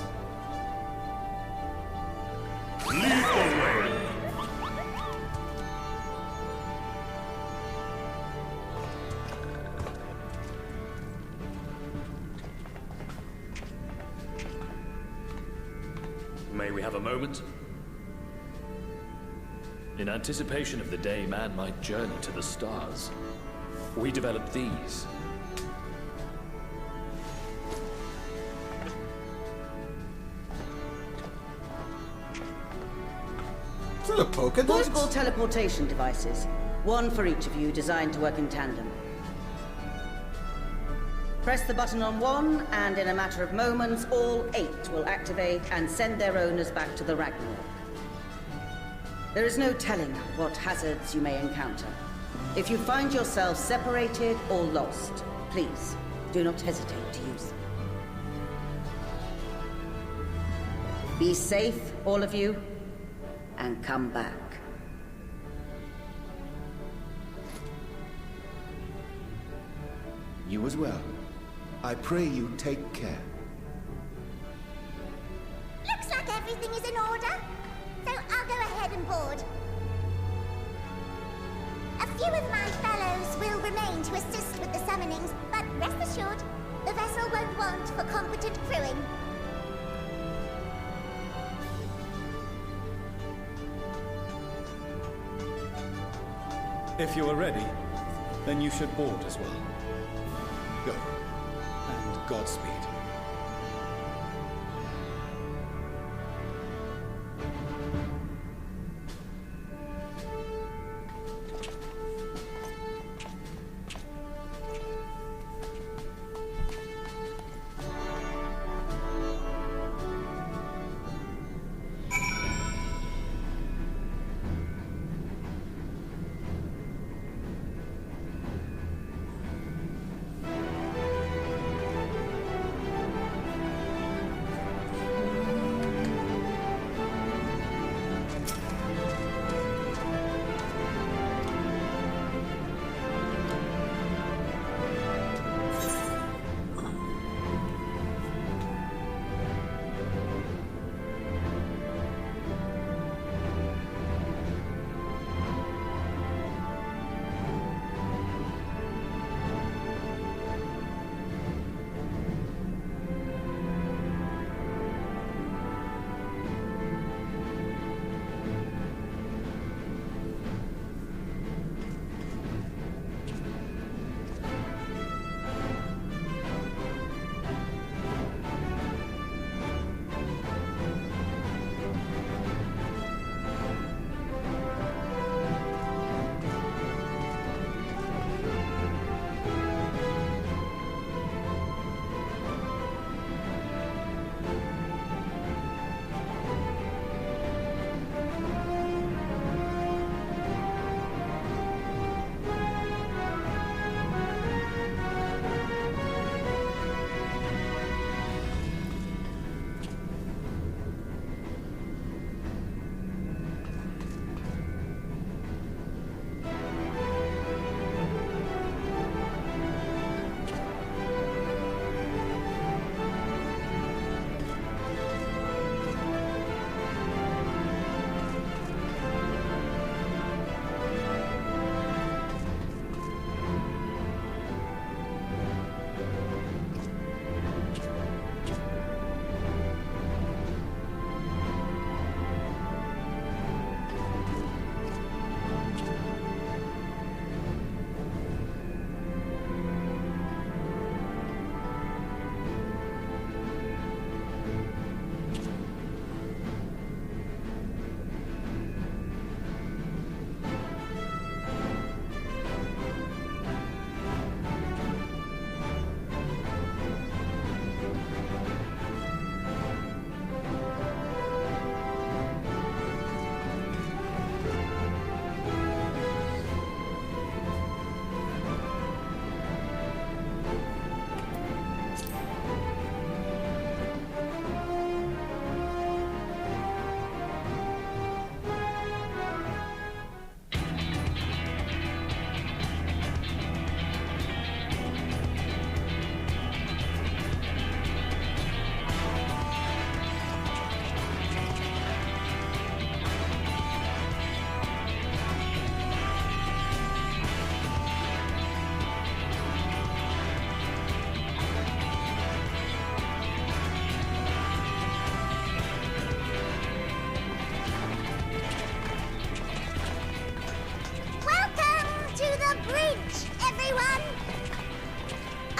Lead the way! May we have a moment? In anticipation of the day man might journey to the stars, we developed these. Is that a Pokedex? Portable teleportation devices. One for each of you, designed to work in tandem. Press the button on one, and in a matter of moments, all 8 will activate and send their owners back to the Ragnarok. There is no telling what hazards you may encounter. If you find yourself separated or lost, please do not hesitate to use them. Be safe, all of you, and come back. You as well. I pray you take care. Looks like everything is in order, so I'll go ahead and board. A few of my fellows will remain to assist with the summonings, but rest assured, the vessel won't want for competent crewing. If you are ready, then you should board as well. Go. And Godspeed.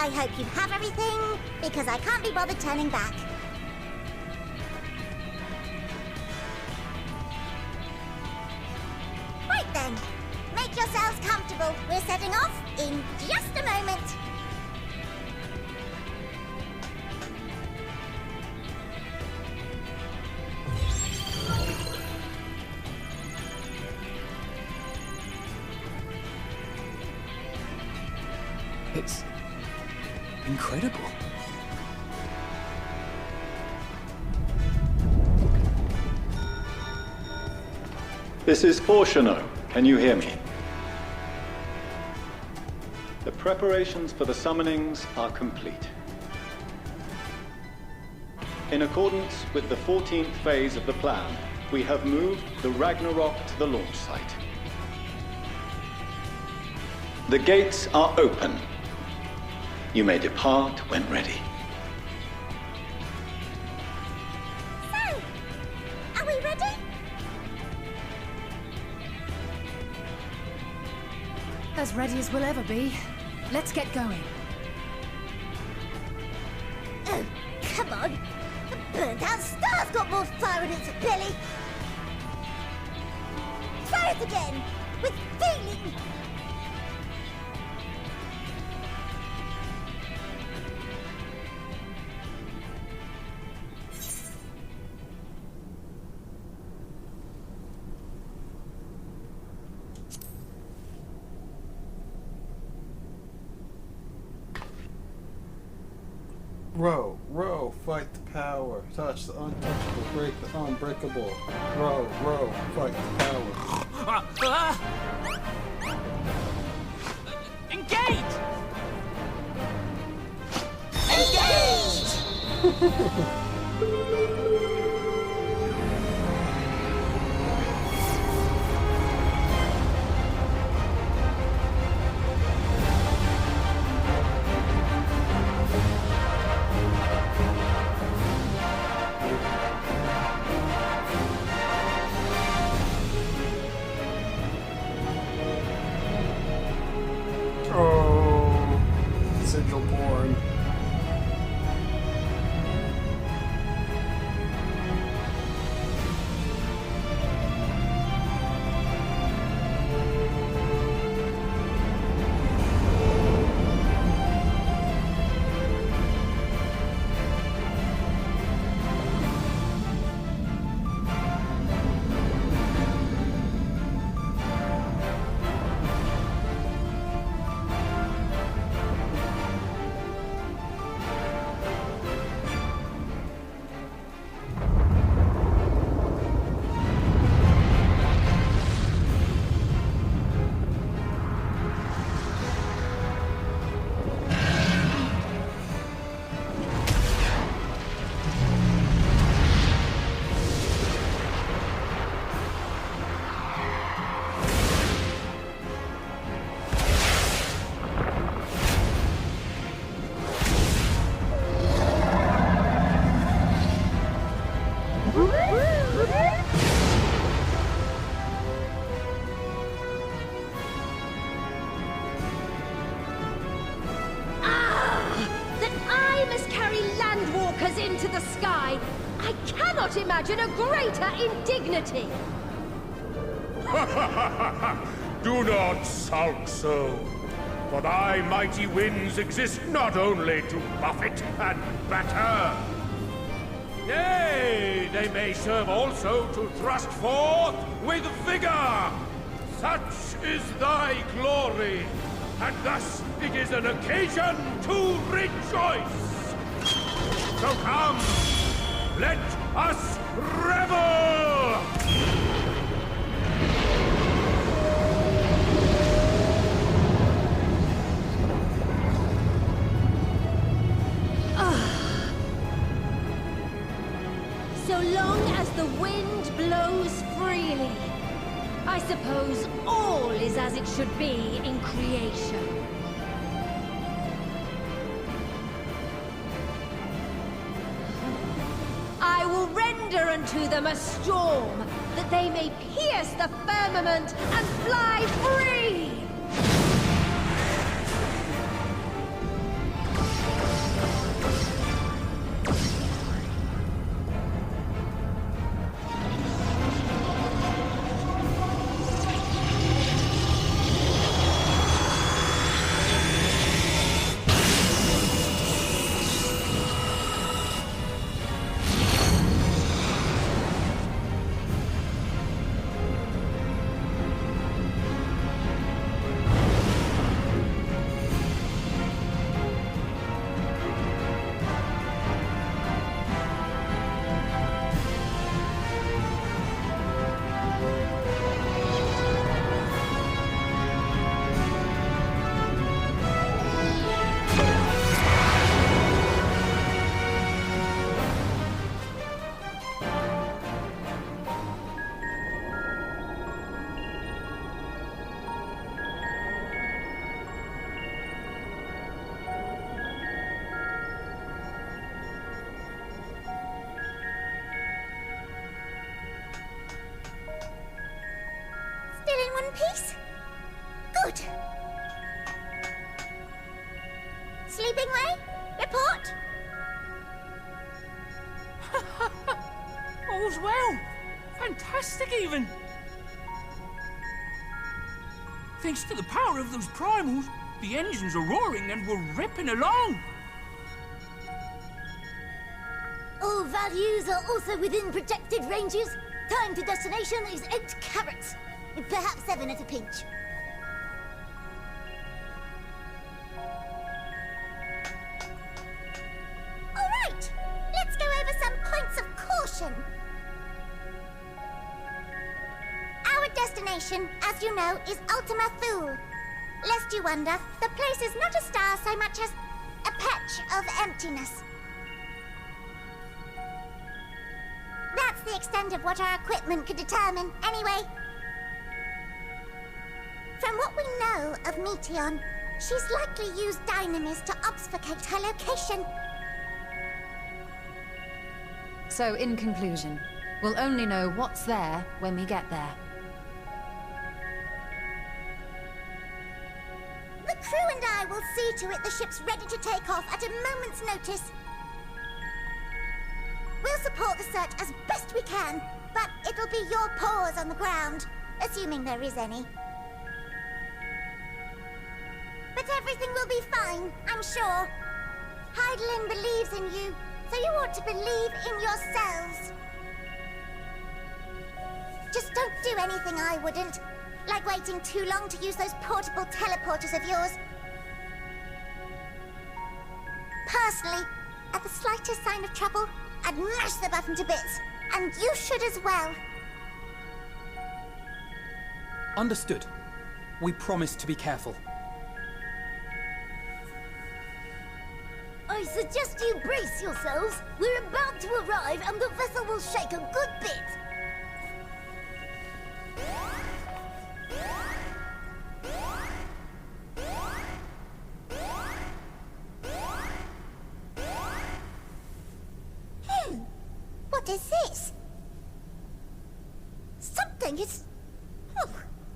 I hope you have everything, because I can't be bothered turning back. Right then, make yourselves comfortable. We're setting off in just a moment. It's incredible. This is Portiono. Can you hear me? The preparations for the summonings are complete. In accordance with the 14th phase of the plan, we have moved the Ragnarok to the launch site. The gates are open. You may depart when ready. So, are we ready? As ready as we'll ever be. Let's get going. Oh, come on. The burnt-out star's got more fire in its belly. Try it again, with feeling. Row, fight the power. Touch the untouchable, break the unbreakable. Row, fight the power. Engage! Oh, sigil born. Into the sky. I cannot imagine a greater indignity. Do not sulk so, for thy mighty winds exist not only to buffet and batter. Nay, they may serve also to thrust forth with vigor. Such is thy glory, and thus it is an occasion to rejoice. So come, let us revel! So long as the wind blows freely, I suppose all is as it should be in creation. I will render unto them a storm, that they may pierce the firmament and fly free! one piece? Good. Sleeping Way? Report? All's well. Fantastic, even. Thanks to the power of those primals, the engines are roaring and we're ripping along. All values are also within protected ranges. Time to destination is 8 carats. Perhaps 7 at a pinch. Alright, let's go over some points of caution. Our destination, as you know, is Ultima Thule. Lest you wonder, the place is not a star so much as a patch of emptiness. That's the extent of what our equipment could determine, anyway. From what we know of Meteon, she's likely used dynamis to obfuscate her location. So, in conclusion, we'll only know what's there when we get there. The crew and I will see to it the ship's ready to take off at a moment's notice. We'll support the search as best we can, but it'll be your paws on the ground, assuming there is any. But everything will be fine, I'm sure. Heidelin believes in you, so you ought to believe in yourselves. Just don't do anything I wouldn't, like waiting too long to use those portable teleporters of yours. Personally, at the slightest sign of trouble, I'd mash the button to bits, and you should as well. Understood. We promise to be careful. I suggest you brace yourselves. We're about to arrive and the vessel will shake a good bit. What is this? Something is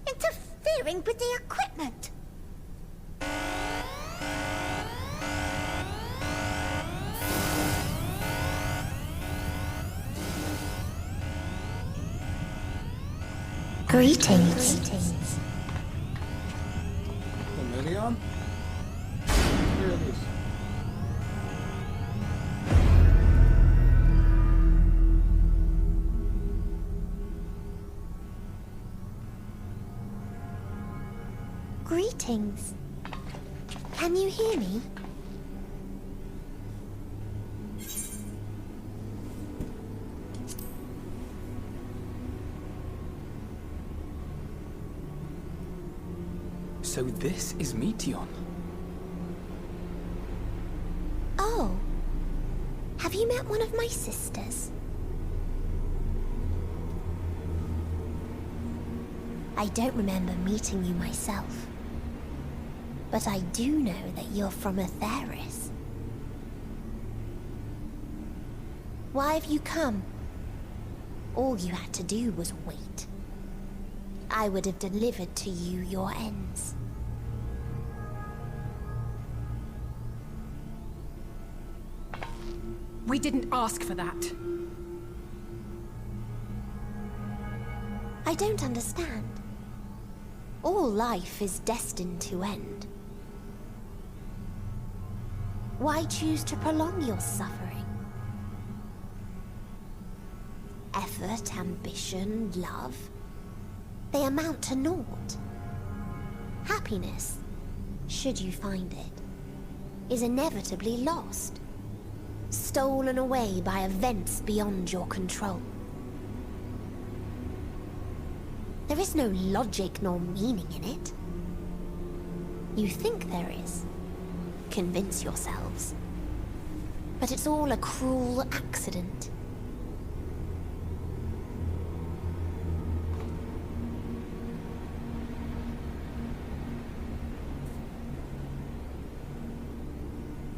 interfering with the equipment. Greetings. Meteon? Here it is. Greetings. Can you hear me? So this is Meteon. Oh. Have you met one of my sisters? I don't remember meeting you myself. But I do know that you're from Atheris. Why have you come? All you had to do was wait. I would have delivered to you your ends. We didn't ask for that. I don't understand. All life is destined to end. Why choose to prolong your suffering? Effort, ambition, love, they amount to naught. Happiness, should you find it, is inevitably lost, stolen away by events beyond your control. There is no logic nor meaning in it. You think there is. Convince yourselves. But it's all a cruel accident.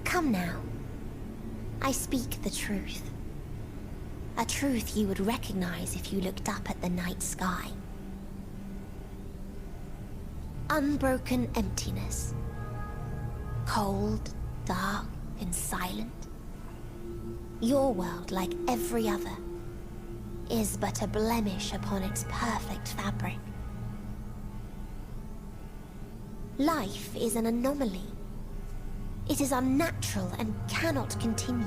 Come now. I speak the truth. A truth you would recognize if you looked up at the night sky. unbroken emptiness. Cold, dark, and silent. Your world, like every other, is but a blemish upon its perfect fabric. Life is an anomaly. It is unnatural and cannot continue.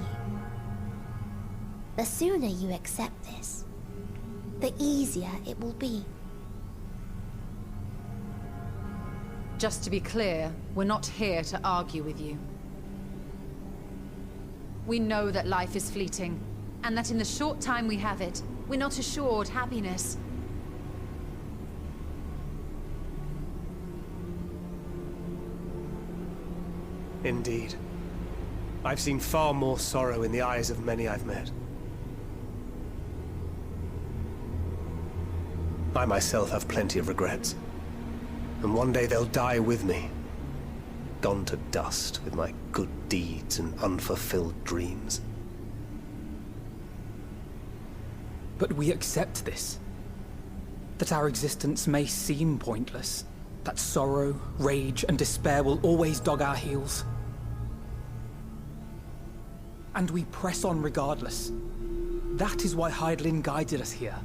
The sooner you accept this, the easier it will be. Just to be clear, we're not here to argue with you. We know that life is fleeting, and that in the short time we have it, we're not assured happiness. Indeed. I've seen far more sorrow in the eyes of many I've met. I myself have plenty of regrets. And one day they'll die with me. Gone to dust with my good deeds and unfulfilled dreams. But we accept this. That our existence may seem pointless. That sorrow, rage, and despair will always dog our heels. And we press on regardless. That is why Hydaelyn guided us here.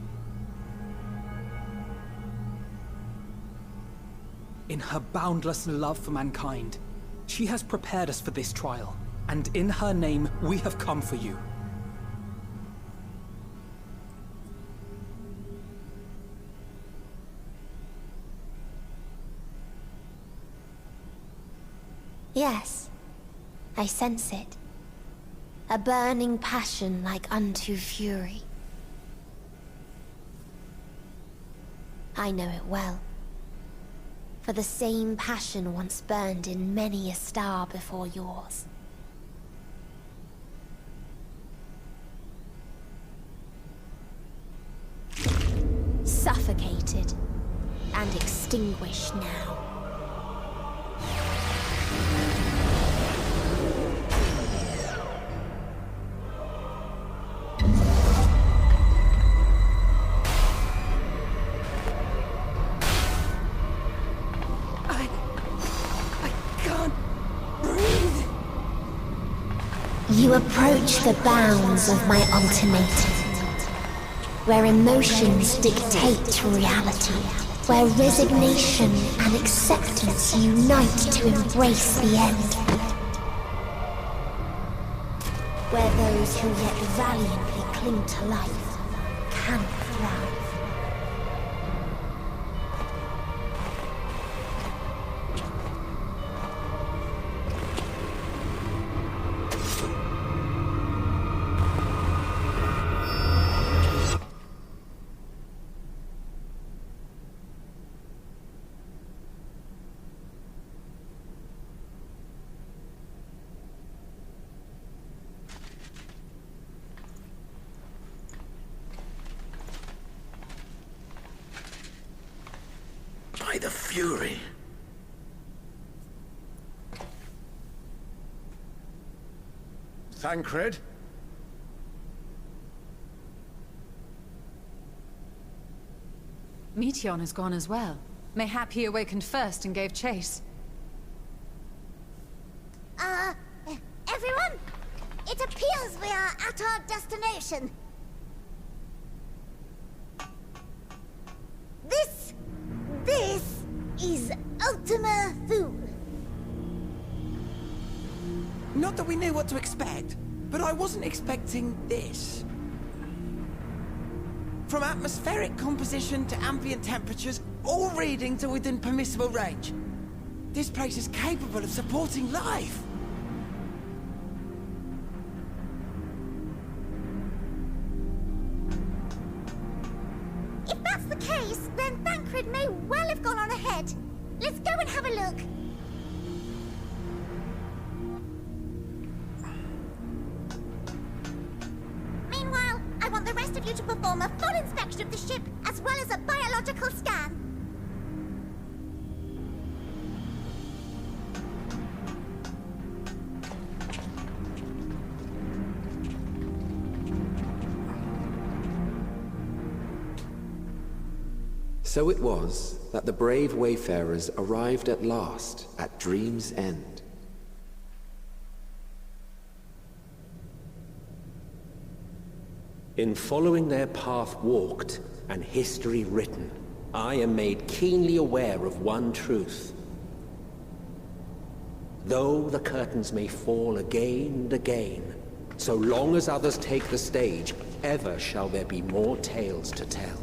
In her boundless love for mankind, she has prepared us for this trial, and in her name, we have come for you. Yes, I sense it. A burning passion like unto fury. I know it well. For the same passion once burned in many a star before yours. Suffocated and extinguished now. You approach the bounds of my ultimatum, where emotions dictate reality, where resignation and acceptance unite to embrace the end, where those who yet valiantly cling to life can thrive. By the Fury. Thancred? Meteion has gone as well. Mayhap he awakened first and gave chase. Everyone? It appears we are at our destination. This is Ultima Thule. Not that we knew what to expect, but I wasn't expecting this. From atmospheric composition to ambient temperatures, all reading to within permissible range. This place is capable of supporting life. If that's the case, then Thancred may well have gone on ahead. Let's go and have a look. Meanwhile, I want the rest of you to perform a full inspection of the ship, as well as a biological scan. So it was that the brave wayfarers arrived at last at Dream's End. In following their path walked and history written, I am made keenly aware of one truth. Though the curtains may fall again and again, so long as others take the stage, ever shall there be more tales to tell.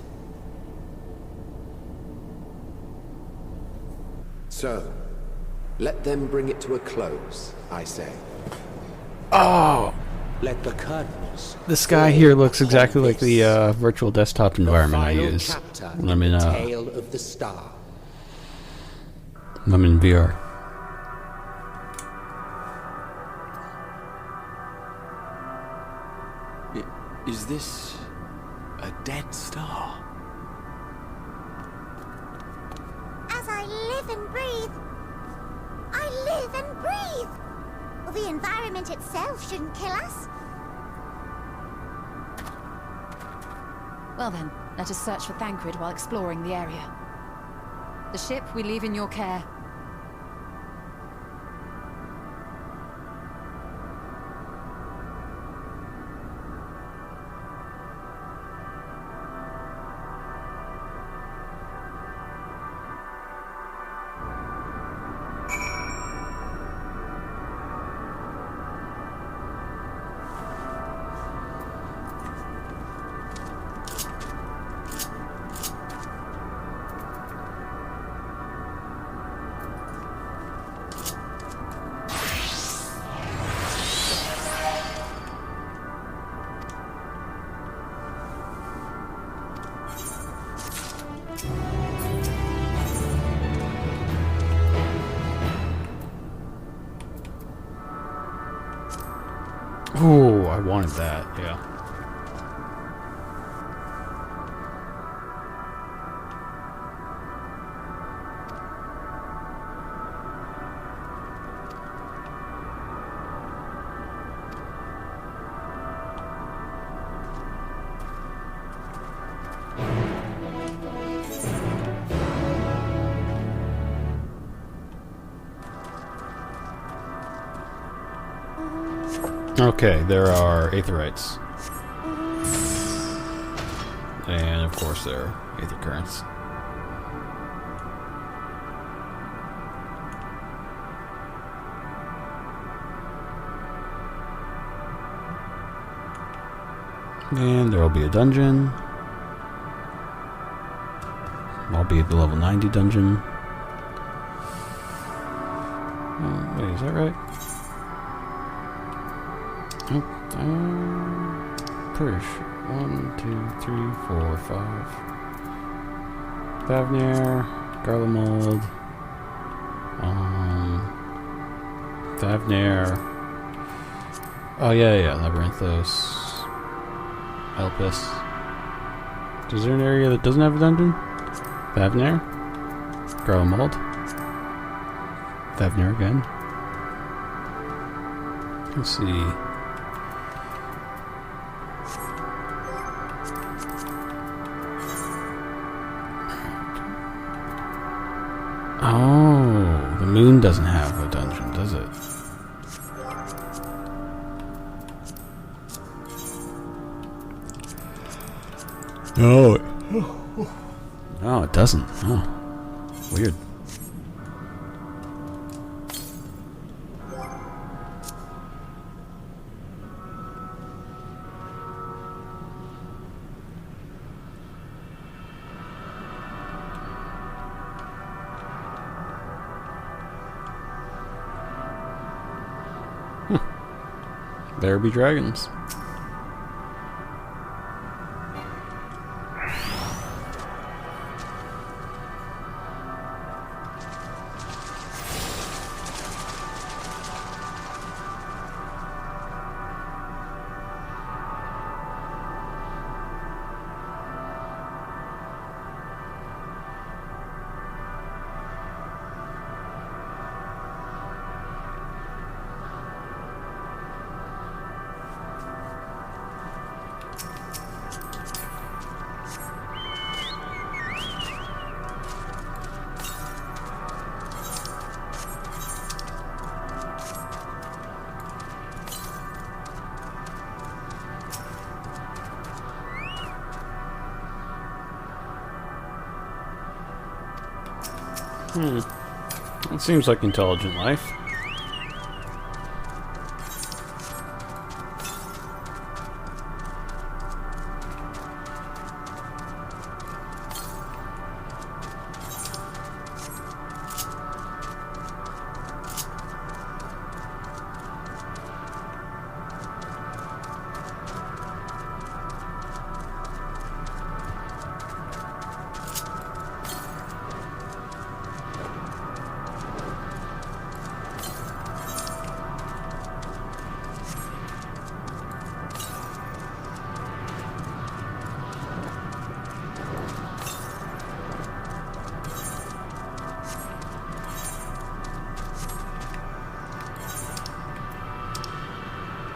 So, let them bring it to a close, I say. Oh! Let the curtains... This guy here looks exactly like the virtual desktop environment I use when I'm in Tale of the Star. when I'm in VR. Is this a dead star? As I live and breathe, I live and breathe. Well, the environment itself shouldn't kill us. Well then, let us search for Thancred while exploring the area. The ship we leave in your care. Oh, I wanted that, yeah. Okay, there are aetherites. And of course there are aether currents. And there will be a dungeon. Albeit the level 90 dungeon. Wait, is that right? Oh, pretty sure. 1, 2, 3, 4, 5. Thavnair, Garlemald, Thavnair. Oh yeah, Labyrinthos, Elpis. Is there an area that doesn't have a dungeon? Thavnair, Garlemald, Thavnair again. Let's see. Oh, the moon doesn't have a dungeon, does it? No. No, it doesn't. Oh, weird. There be dragons. It seems like intelligent life.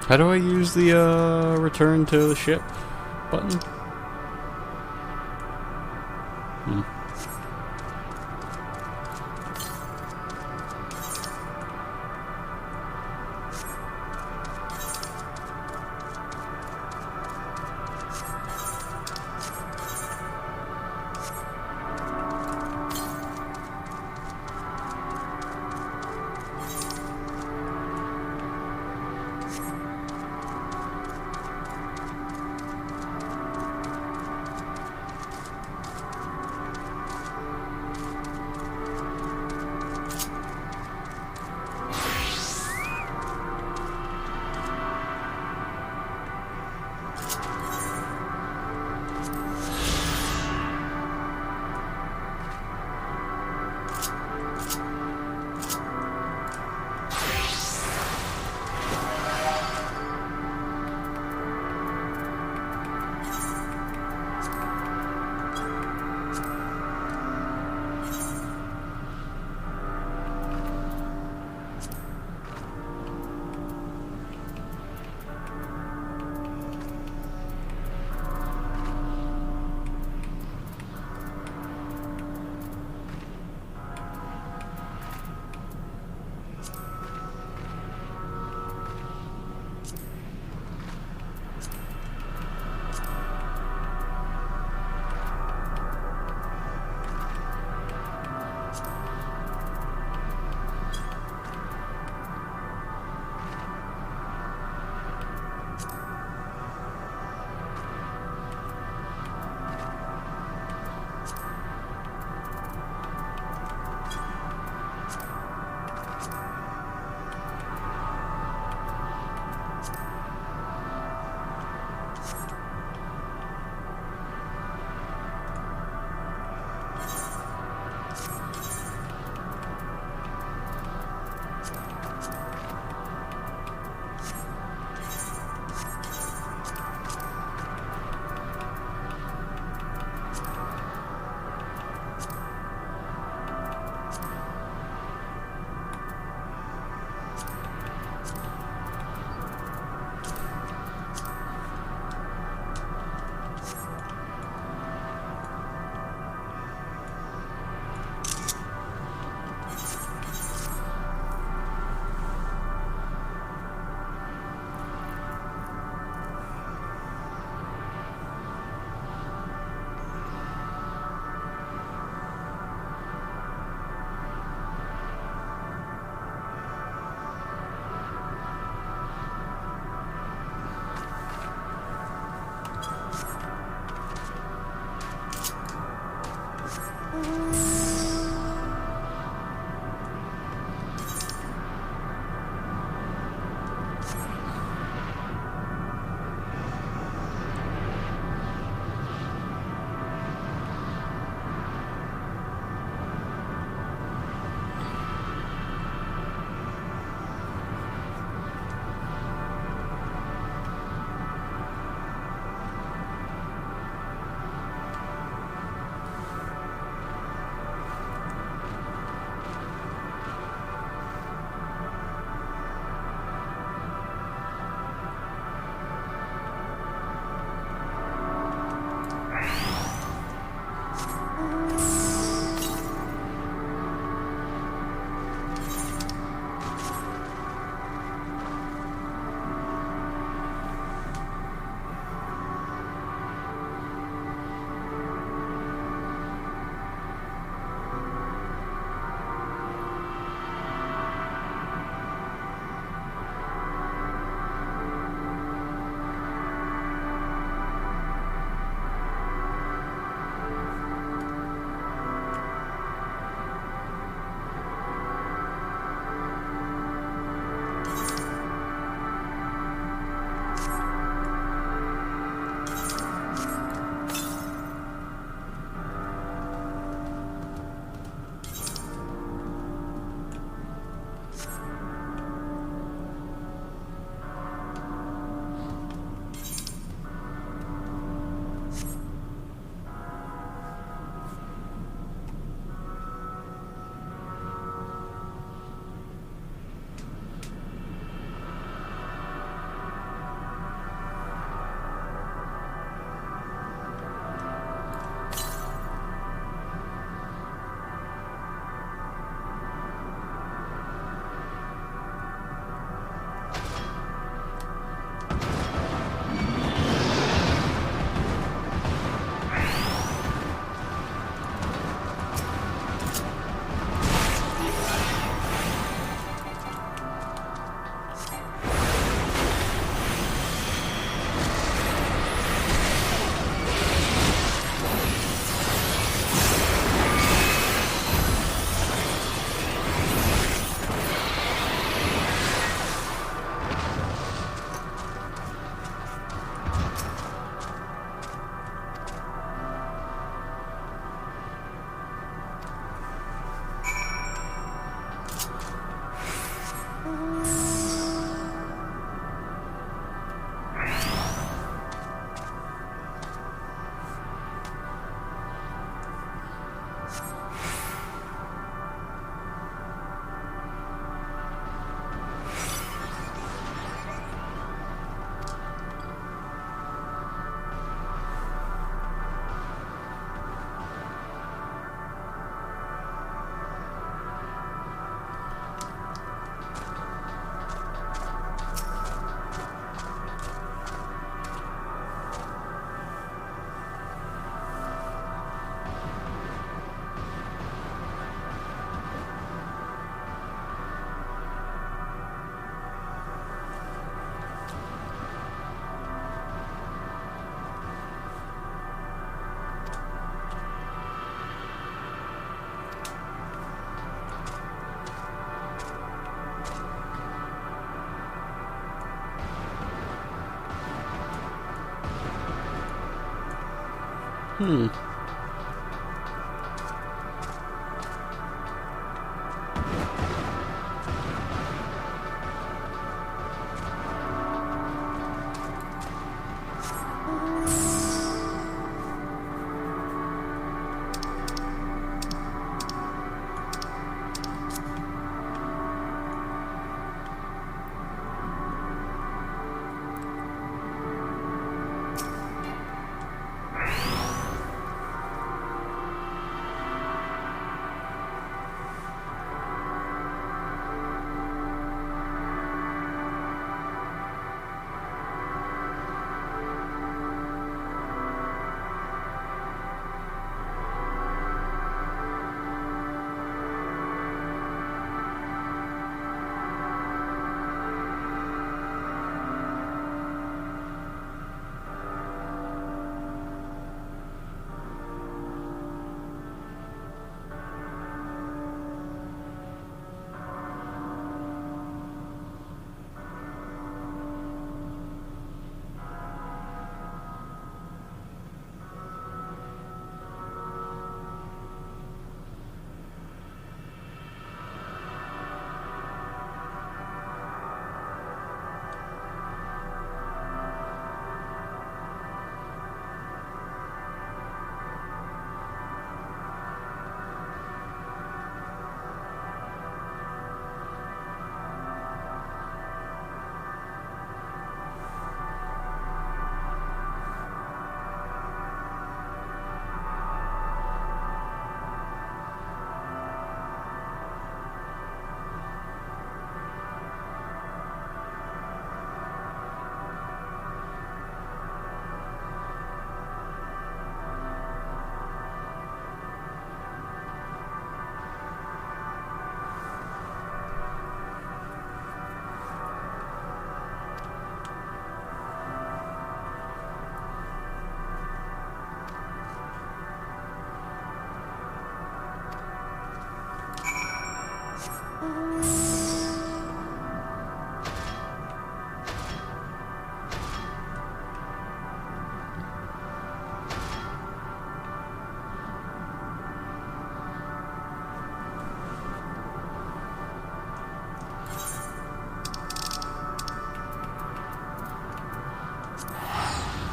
How do I use the return to the ship button?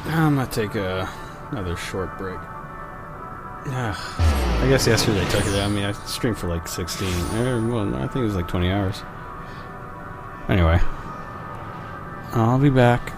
I'm gonna take another short break. I guess yesterday took it out of me. I streamed for like 16. Well, I think it was like 20 hours. Anyway, I'll be back.